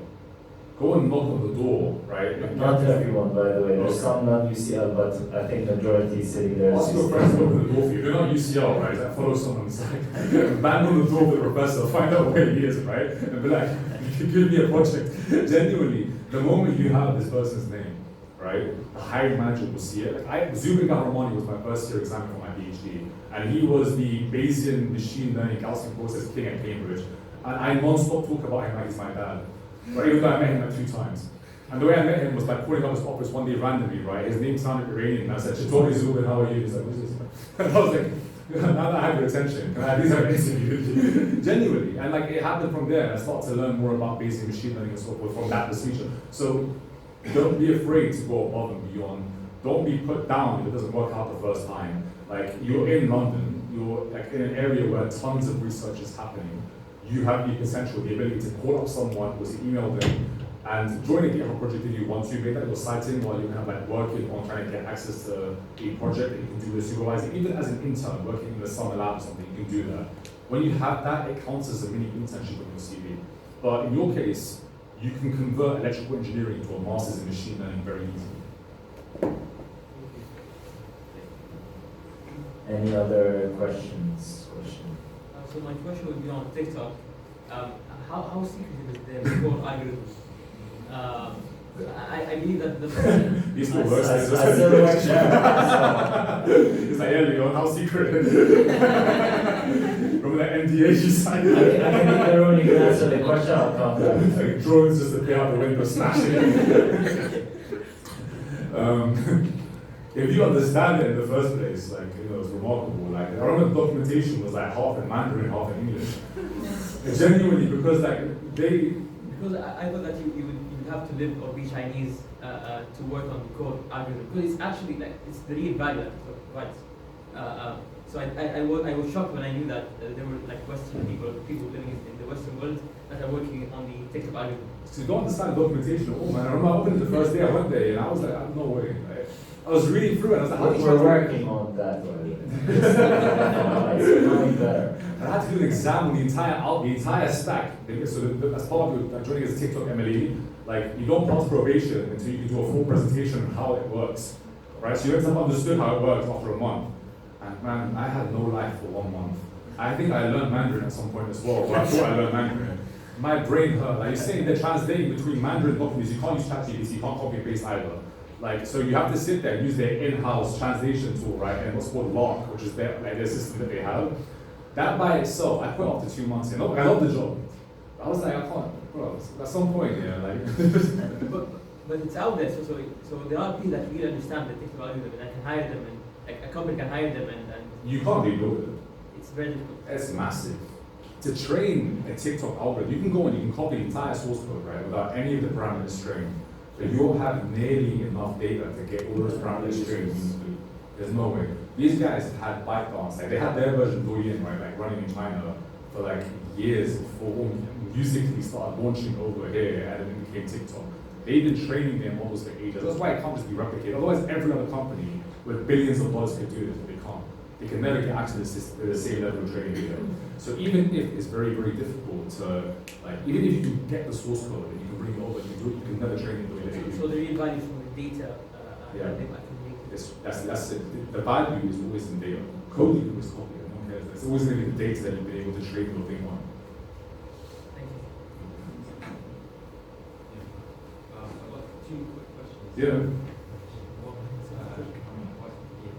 go and knock on the door, right? Not everyone, by the way. There's some non-UCL, but I think majority is sitting there. Ask your friends to open the door for you. They're not UCL, right? Like, follow someone's like, bang on the door with the professor, find out where he is, right? And be like, you can give me a project. Genuinely, the moment you have this person's name, right, the hiring manager will see it. Like, Zubin Gahramani was my first year examiner for my PhD, and he was the Bayesian machine learning Gaussian process king at Cambridge. And I non-stop talk about him like he's my dad. Right? Even though I met him like 2 times. And the way I met him was by calling up his office one day randomly, right? His name sounded Iranian, and I said, Chitori Zubin, how are you? He's like, what's this? And I was like, now that I have your attention, can I at least have an interview? Genuinely. And like, it happened from there. I started to learn more about basic machine learning and so forth from that procedure. So don't be afraid to go above and beyond. Don't be put down if it doesn't work out the first time. Like, you're in London, you're like in an area where tons of research is happening. You have the potential, the ability to call up someone, or to email them, and join a GitHub project if you want to. Make that your sighting while you're kind of like working on trying to get access to a project that you can do with supervising. Even as an intern, working in the summer lab or something, you can do that. When you have that, it counts as a mini internship on your CV. But in your case, you can convert electrical engineering into a master's in machine learning very easily. Any other questions? So my question would be on TikTok. How secretive is the code algorithm? I believe that the He's the worst. I still work there. He's like, yeah, Leon, how secret? Remember that NDA you signed? I can make the role, you can answer the question, I'll come back. Like drones just appear out the window, smashing it. If you understand it in the first place, like, you know, it's remarkable. Like, I remember the documentation was like half in Mandarin, half in English. Genuinely, because like they. Because I thought that you would have to live or be Chinese to work on the code algorithm. Because it's actually like it's the real value that it provides. So I was shocked when I knew that there were like Western people living in the Western world that are working on the TikTok algorithm. So you don't understand the documentation at all, man. I remember I opened it the first day I went there, and I was like, no way. Like, I was reading through it, and I was like, how do you We're working on that one. It's becoming better. And I had to do an exam on the entire stack. So as part of joining as a TikTok MLE, like, you don't pass probation until you can do a full presentation on how it works, right? So you have understood how it works after a month. And man, I had no life for 1 month. I think I learned Mandarin at some point as well, but I thought I learned Mandarin. My brain hurt. Like, you're saying they're translating between Mandarin documents. You can't use ChatGPT, you can't copy and paste either. Like, so you have to sit there and use their in-house translation tool, right? And what's called Lark, which is their system that they have. That by itself, I quit after 2 months. You know, I love the job. I was like, I can't, bro. At some point, yeah, like. but it's out there, so there are people that really understand the TikTok algorithm and I can hire them, and like a company can hire them, and you can't rebuild it. It's very difficult. It's massive. To train a TikTok algorithm, you can go and you can copy the entire source code, right, without any of the parameters trained. But you'll have nearly enough data to get all those parameters trained. There's no way. These guys had ByteDance, like they had their version Douyin, right, like running in China for like years before Musical.ly started launching over here, and then it became TikTok. They've been training their models for ages. That's why it can't just be replicated. Otherwise, every other company with billions of dollars could do this, but they can't. They can never get access to the same level of training data. So even if it's very, very difficult to, like, even if you can get the source code and you can bring it over, you can never train it the way that you do. So the real value from the data, Yeah. I think I can make. That's it. The value is always in data. Code you can always copy it. No one cares. It's always going to be the data that you've been able to train your thing on. Thank you. I've got two quick questions. Yeah. What kind of advice would you give?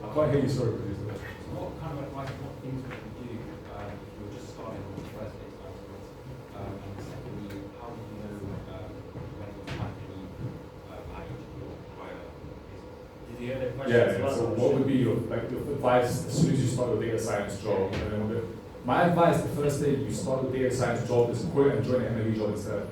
I can't hear you. Sorry, producer. What kind of advice, what things would you do if you were just starting on the first data science course? And secondly, how do you know when it's time to leave at your prior business? Did you hear the question Yeah. as well? So what would be your advice as soon as you start your data science job? And then my advice the first day you start your data science job is quit and join an ML job instead.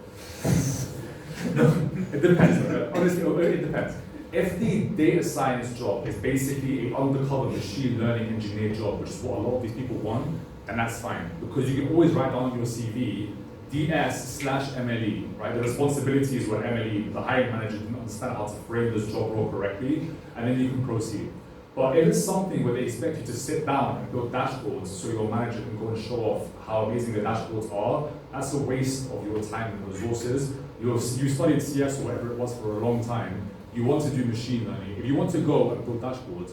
No, it depends. Honestly, it depends. If the data science job is basically an undercover machine learning engineer job, which is what a lot of these people want, then that's fine. Because you can always write down on your CV, DS/MLE, right? The responsibilities were MLE, the hiring manager didn't understand how to frame this job role correctly, and then you can proceed. But if it's something where they expect you to sit down and build dashboards so your manager can go and show off how amazing the dashboards are, that's a waste of your time and resources. You studied CS or whatever it was for a long time. You want to do machine learning. If you want to go and build dashboards,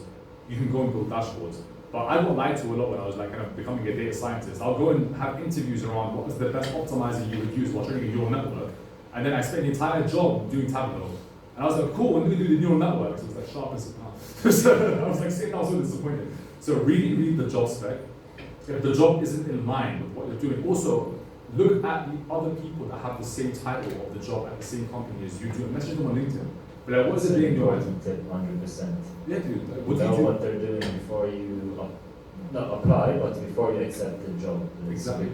you can go and build dashboards. But I got lied to a lot when I was like kind of becoming a data scientist. I'll go and have interviews around what is the best optimizer you would use while training a neural network. And then I spent the entire job doing Tableau. And I was like, cool, when do we do the neural networks? It was like sharp as a pound. So I was like sitting down so disappointed. So really read the job spec. If the job isn't in line with what you're doing, also look at the other people that have the same title of the job at the same company as you do and message them on LinkedIn. But like, what is it doing your 100%. Yeah, dude. Like, what do Know you do? what they're doing before you not apply, but before you accept the job. Exactly.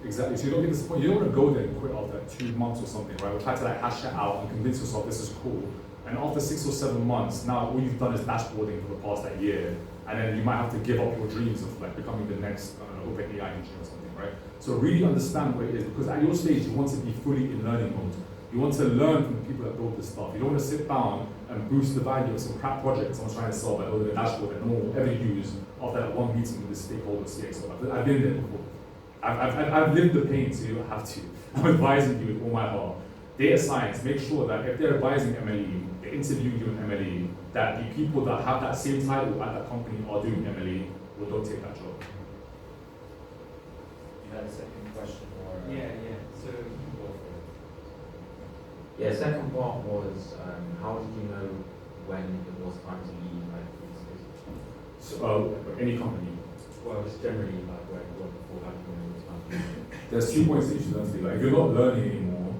Exactly. So you don't get disappointed. You don't want to go there and quit after like 2 months or something, right? Or try to like hash it out and convince yourself this is cool. And after 6 or 7 months, now all you've done is dashboarding for the past like year, and then you might have to give up your dreams of like becoming the next open AI engineer or something, right? So really understand what it is, because at your stage you want to be fully in learning mode. You want to learn from the people that build this stuff. You don't want to sit down and boost the value of some crap project someone's trying to solve, like over the dashboard that no one will ever use after that one meeting with the stakeholder CXO. I've been there before. I've lived the pain, so you don't have to. I'm advising you with all my heart. Data science, make sure that if they're advising MLE, they interview you in MLE, that the people that have that same title at that company are doing MLE, or don't take that job. You had a second question or? Yeah. So, Yeah, second part was how did you know when it was time to leave? Like, So, any company. well, just generally like where you were before, how did you know it was time to leave? There's 2 points that you should learn to do. Like, if you're not learning anymore,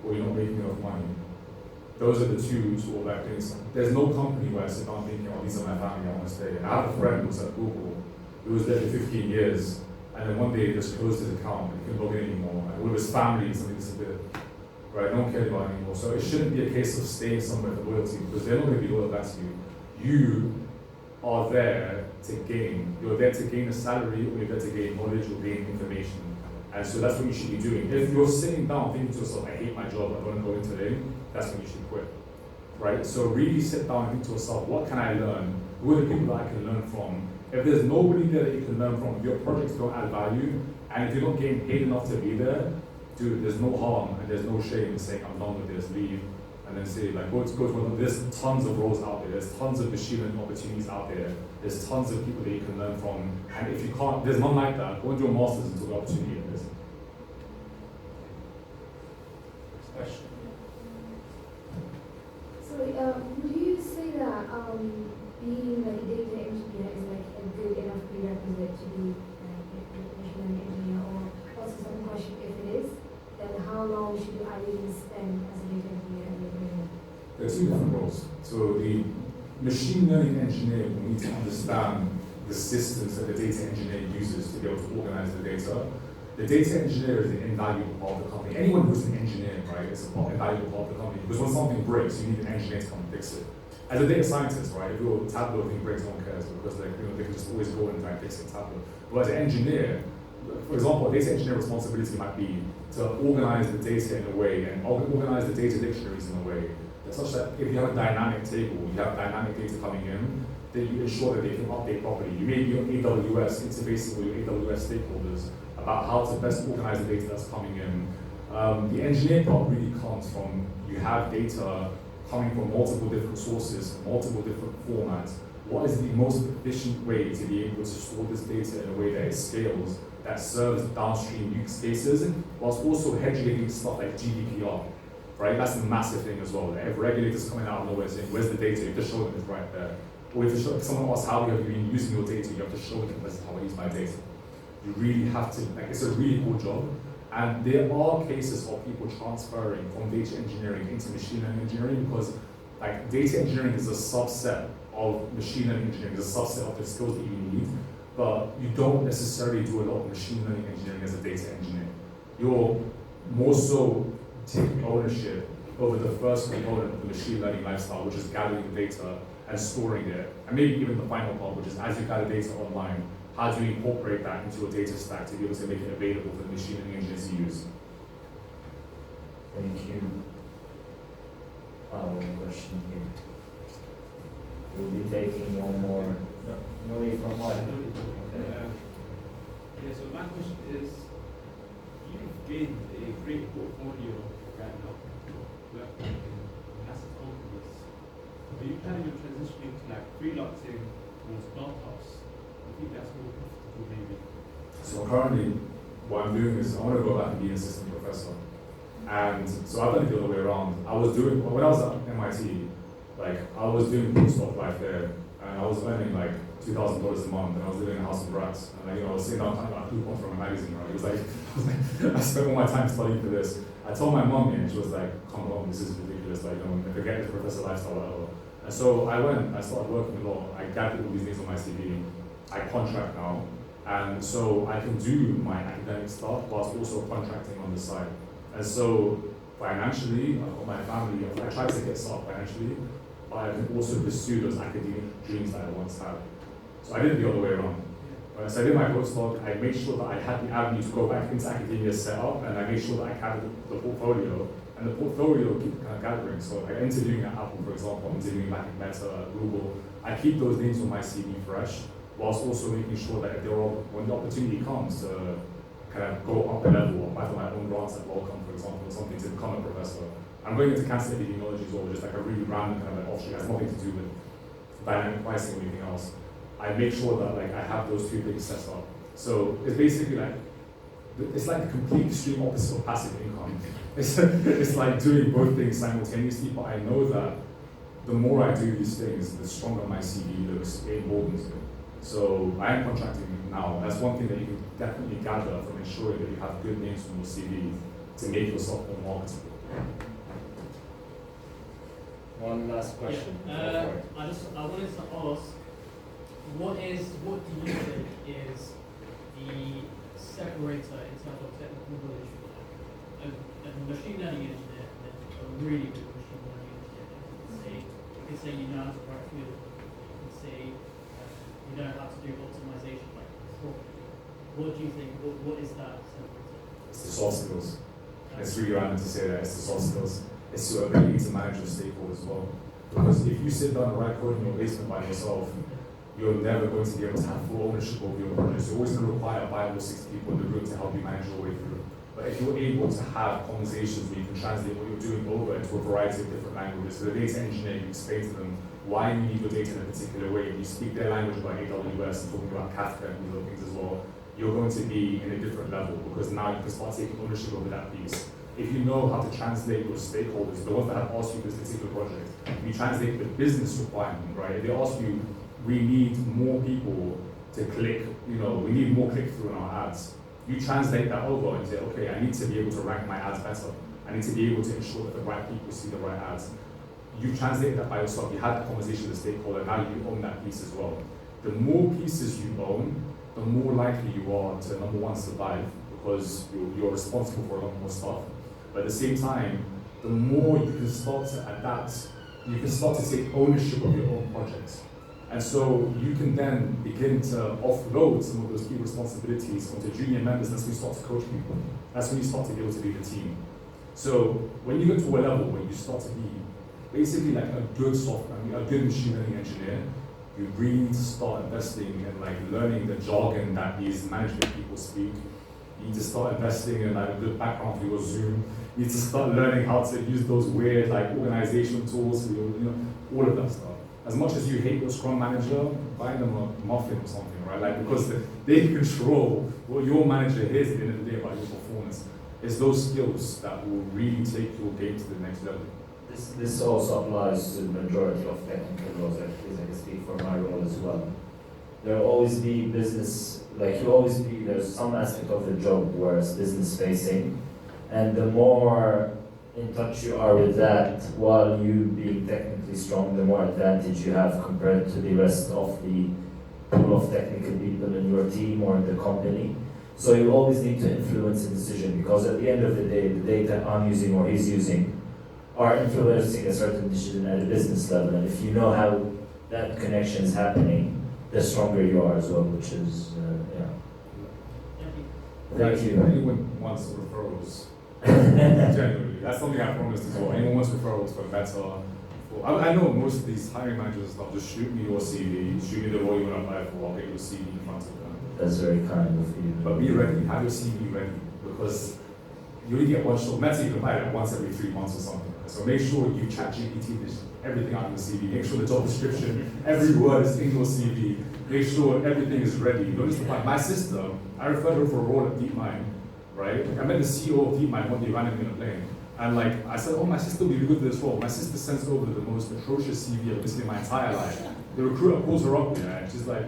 or you're not making enough money, those are the two sort of like things. There's no company where I sit down thinking, oh, these are my family, I want to stay. And I have a friend who was at Google, who was there for 15 years, and then one day he just closed his account and he couldn't log in anymore. And all of his family suddenly disappeared. Right? No one cared about it anymore. So it shouldn't be a case of staying somewhere for loyalty, because they're not going to be loyal back to you. You are there to gain. You're there to gain a salary, or you're there to gain knowledge or gain information. And so that's what you should be doing. If you're sitting down thinking to yourself, I hate my job, I don't want to go in today, that's when you should quit. Right? So really sit down and think to yourself, what can I learn? Who are the people that I can learn from? If there's nobody there that you can learn from, if your projects don't add value, and if you're not getting paid enough to be there, dude, there's no harm and there's no shame in saying, I'm done with this, leave. And then say, like, go to another. There's tons of roles out there. There's tons of machine learning opportunities out there. There's tons of people that you can learn from. And if you can't, there's none like that. Go and do a master's until the opportunity is. Question. So, would you say that being like a data engineer is like a good enough prerequisite to be like a machine learning engineer, or also some question if it is, then how long should I really spend as a data engineer in your career? There are 2 different roles. So the machine learning engineer will need to understand the systems that the data engineer uses to be able to organize the data. The data engineer is an invaluable part of the company. Anyone who's an engineer, right, is an invaluable part of the company, because when something breaks, you need an engineer to come and fix it. As a data scientist, right, if your Tableau thing breaks, no one cares, because they can just always go and try and fix it in Tableau. But as an engineer, for example, data engineer responsibility might be to organize the data in a way and organize the data dictionaries in a way that's such that if you have a dynamic table, you have dynamic data coming in, then you ensure that they can update properly. You may be on AWS interfacing with your AWS stakeholders about how to best organize the data that's coming in. The engineering part really comes from you have data coming from multiple different sources, multiple different formats. What is the most efficient way to be able to store this data in a way that it scales, that serves downstream use cases, whilst also hedging against stuff like GDPR, right? That's a massive thing as well. If regulators coming out of nowhere saying, where's the data? You have to show them it's right there. Or if someone asks, how have you been using your data? You have to show them, this is how I use my data. You really have to, like, it's a really cool job. And there are cases of people transferring from data engineering into machine learning engineering because, like, data engineering is a subset of machine learning engineering, is a subset of the skills that you need, but you don't necessarily do a lot of machine learning engineering as a data engineer. You're more so taking ownership over the first component of the machine learning lifestyle, which is gathering the data and storing it, and maybe even the final part, which is as you gather data online, how do you incorporate that into your data stack to be able to make it available for the machine learning engineers to use? Thank you. One question here. We'll be taking one more. No need from one. Okay. Yeah, so my question is, you've gained a great portfolio right now, working in massive companies. Are you planning on transitioning to like freelancing or startups? I think that's more profitable maybe. So currently, what I'm doing is I want to go back and be an assistant professor. And so I've done it the other way around. I was doing, when I was at MIT, like I was doing postdoc life there, and I was earning like $2,000 a month, and I was living in a house of brats. And like, I was sitting down talking about coupons from a magazine, right? It was like, I spent all my time studying for this. I told my mom, and she was like, come on, this is ridiculous, like, forget this professor lifestyle, whatever. And so I went, I started working a lot, I gathered all these things on my CV, I contract now, and so I can do my academic stuff whilst also contracting on the side. And so financially, I've got my family, I tried to get set up financially, but I can also pursue those academic dreams that I once had. So I did it the other way around. Right? So I did my postdoc, I made sure that I had the avenue to go back into academia set up, and I made sure that I had the portfolio, and the portfolio keep kind of gathering. So like interviewing at Apple, for example, interviewing back at Meta, Google, I keep those names on my CV fresh, whilst also making sure that if when the opportunity comes to kind of go up a level, apply for my own grants at Wellcome, for example, or something to become a professor. I'm going into cancer epidemiology as well, just like a really random kind of like offshoot, has nothing to do with dynamic pricing or anything else. I make sure that like I have those two things set up. So it's basically like, it's like the complete extreme opposite of passive income. It's like doing both things simultaneously, but I know that the more I do these things, the stronger my CV looks, it emboldens me. So I am contracting now. That's one thing that you can definitely gather from ensuring that you have good names from your CV to make yourself more marketable. One last question. Yeah. I wanted to ask, what do you think is the separator in terms of technical knowledge for a machine learning engineer and a really good machine learning engineer? You can say you know how to write code, you can say you know how to do optimization like properly. What do you think? What is that separator? It's the soft skills. It's really random to say that, it's the soft skills. It's your ability to manage your stakeholders as well. Because if you sit down and write code in your basement by yourself, you're never going to be able to have full ownership over your project. You're always going to require 5 or 6 people in the group to help you manage your way through. But if you're able to have conversations where you can translate what you're doing over into a variety of different languages, so the data engineer, you explain to them why you need your data in a particular way, and you speak their language about AWS and talking about Kafka and other things as well, you're going to be in a different level because now you can start taking ownership over that piece. If you know how to translate your stakeholders, the ones that have asked you this particular project, you translate the business requirement, right? If they ask you, we need more people to click, we need more click-through in our ads. You translate that over and say, okay, I need to be able to rank my ads better. I need to be able to ensure that the right people see the right ads. You translate that by yourself. You had the conversation with the stakeholder, now you own that piece as well. The more pieces you own, the more likely you are to, number one, survive, because you're responsible for a lot more stuff. But at the same time, the more you can start to adapt, you can start to take ownership of your own projects. And so you can then begin to offload some of those key responsibilities onto junior members. That's when you start to coach people. That's when you start to be able to lead a team. So when you get to a level where you start to be basically like a good a good machine learning engineer, you really need to start investing in like learning the jargon that these management people speak. You need to start investing in like a good background for your Zoom. You need to start learning how to use those weird like organizational tools for your, all of that stuff. As much as you hate your Scrum manager, buy them a muffin or something, right? Like, because they control what your manager hears at the end of the day about your performance. It's those skills that will really take your game to the next level. This also applies to the majority of technical roles, like I can speak for my role as well. There will always be business, there's some aspect of the job where it's business facing, and the more in touch you are with that while you being technically strong, the more advantage you have compared to the rest of the pool of technical people in your team or in the company. So you always need to influence a decision, because at the end of the day, the data I'm using or he's using are influencing a certain decision at a business level. And if you know how that connection is happening, the stronger you are as well, which is, Thank you. Anyone wants referrals? Genuinely, that's something I promised as well. Anyone wants referrals for better? I know most of these hiring managers stuff. Just shoot me your CV, shoot me the role you want to apply for. I'll get your CV in front of them. That's very kind of you. But be ready. Have your CV ready, because you only get one shot. Meta, you can apply like once every 3 months or something. So make sure you chat GPT everything out in the CV. Make sure the job description, every word is in your CV. Make sure everything is ready. Don't just apply. My sister, I referred her for a role at DeepMind, right? I met the CEO of DeepMind one day randomly in a plane. And I said, oh, my sister will be really good for this role. My sister sends over the most atrocious CV I've seen in my entire life. The recruiter calls her up there and she's like,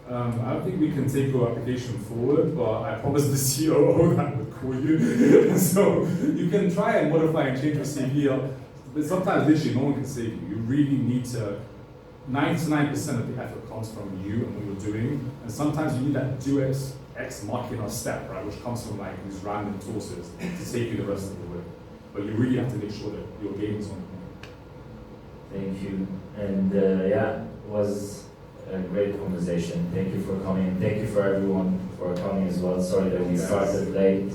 I don't think we can take your application forward, but I promise the COO that would call you. So you can try and modify and change your CV, but sometimes literally no one can save you. You really need to, 99% of the effort comes from you and what you're doing, and sometimes you need that 2x marking or step, right, which comes from these random sources to take you the rest of the way. But you really have to make sure that your game is on point. Thank you. And it was a great conversation. Thank you for coming. Thank you for everyone for coming as well. Sorry that we started late.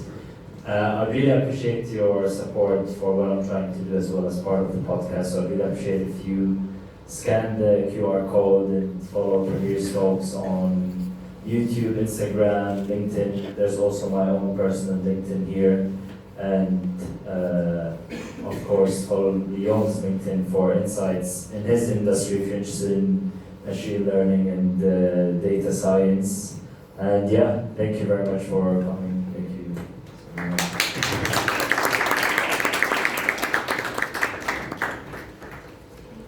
I really appreciate your support for what I'm trying to do as well as part of the podcast. So I really appreciate if you scan the QR code and follow CareersTalks on YouTube, Instagram, LinkedIn. There's also my own personal LinkedIn here. And of course, follow Leon's LinkedIn for insights in his industry if you're interested in machine learning and data science. And thank you very much for coming.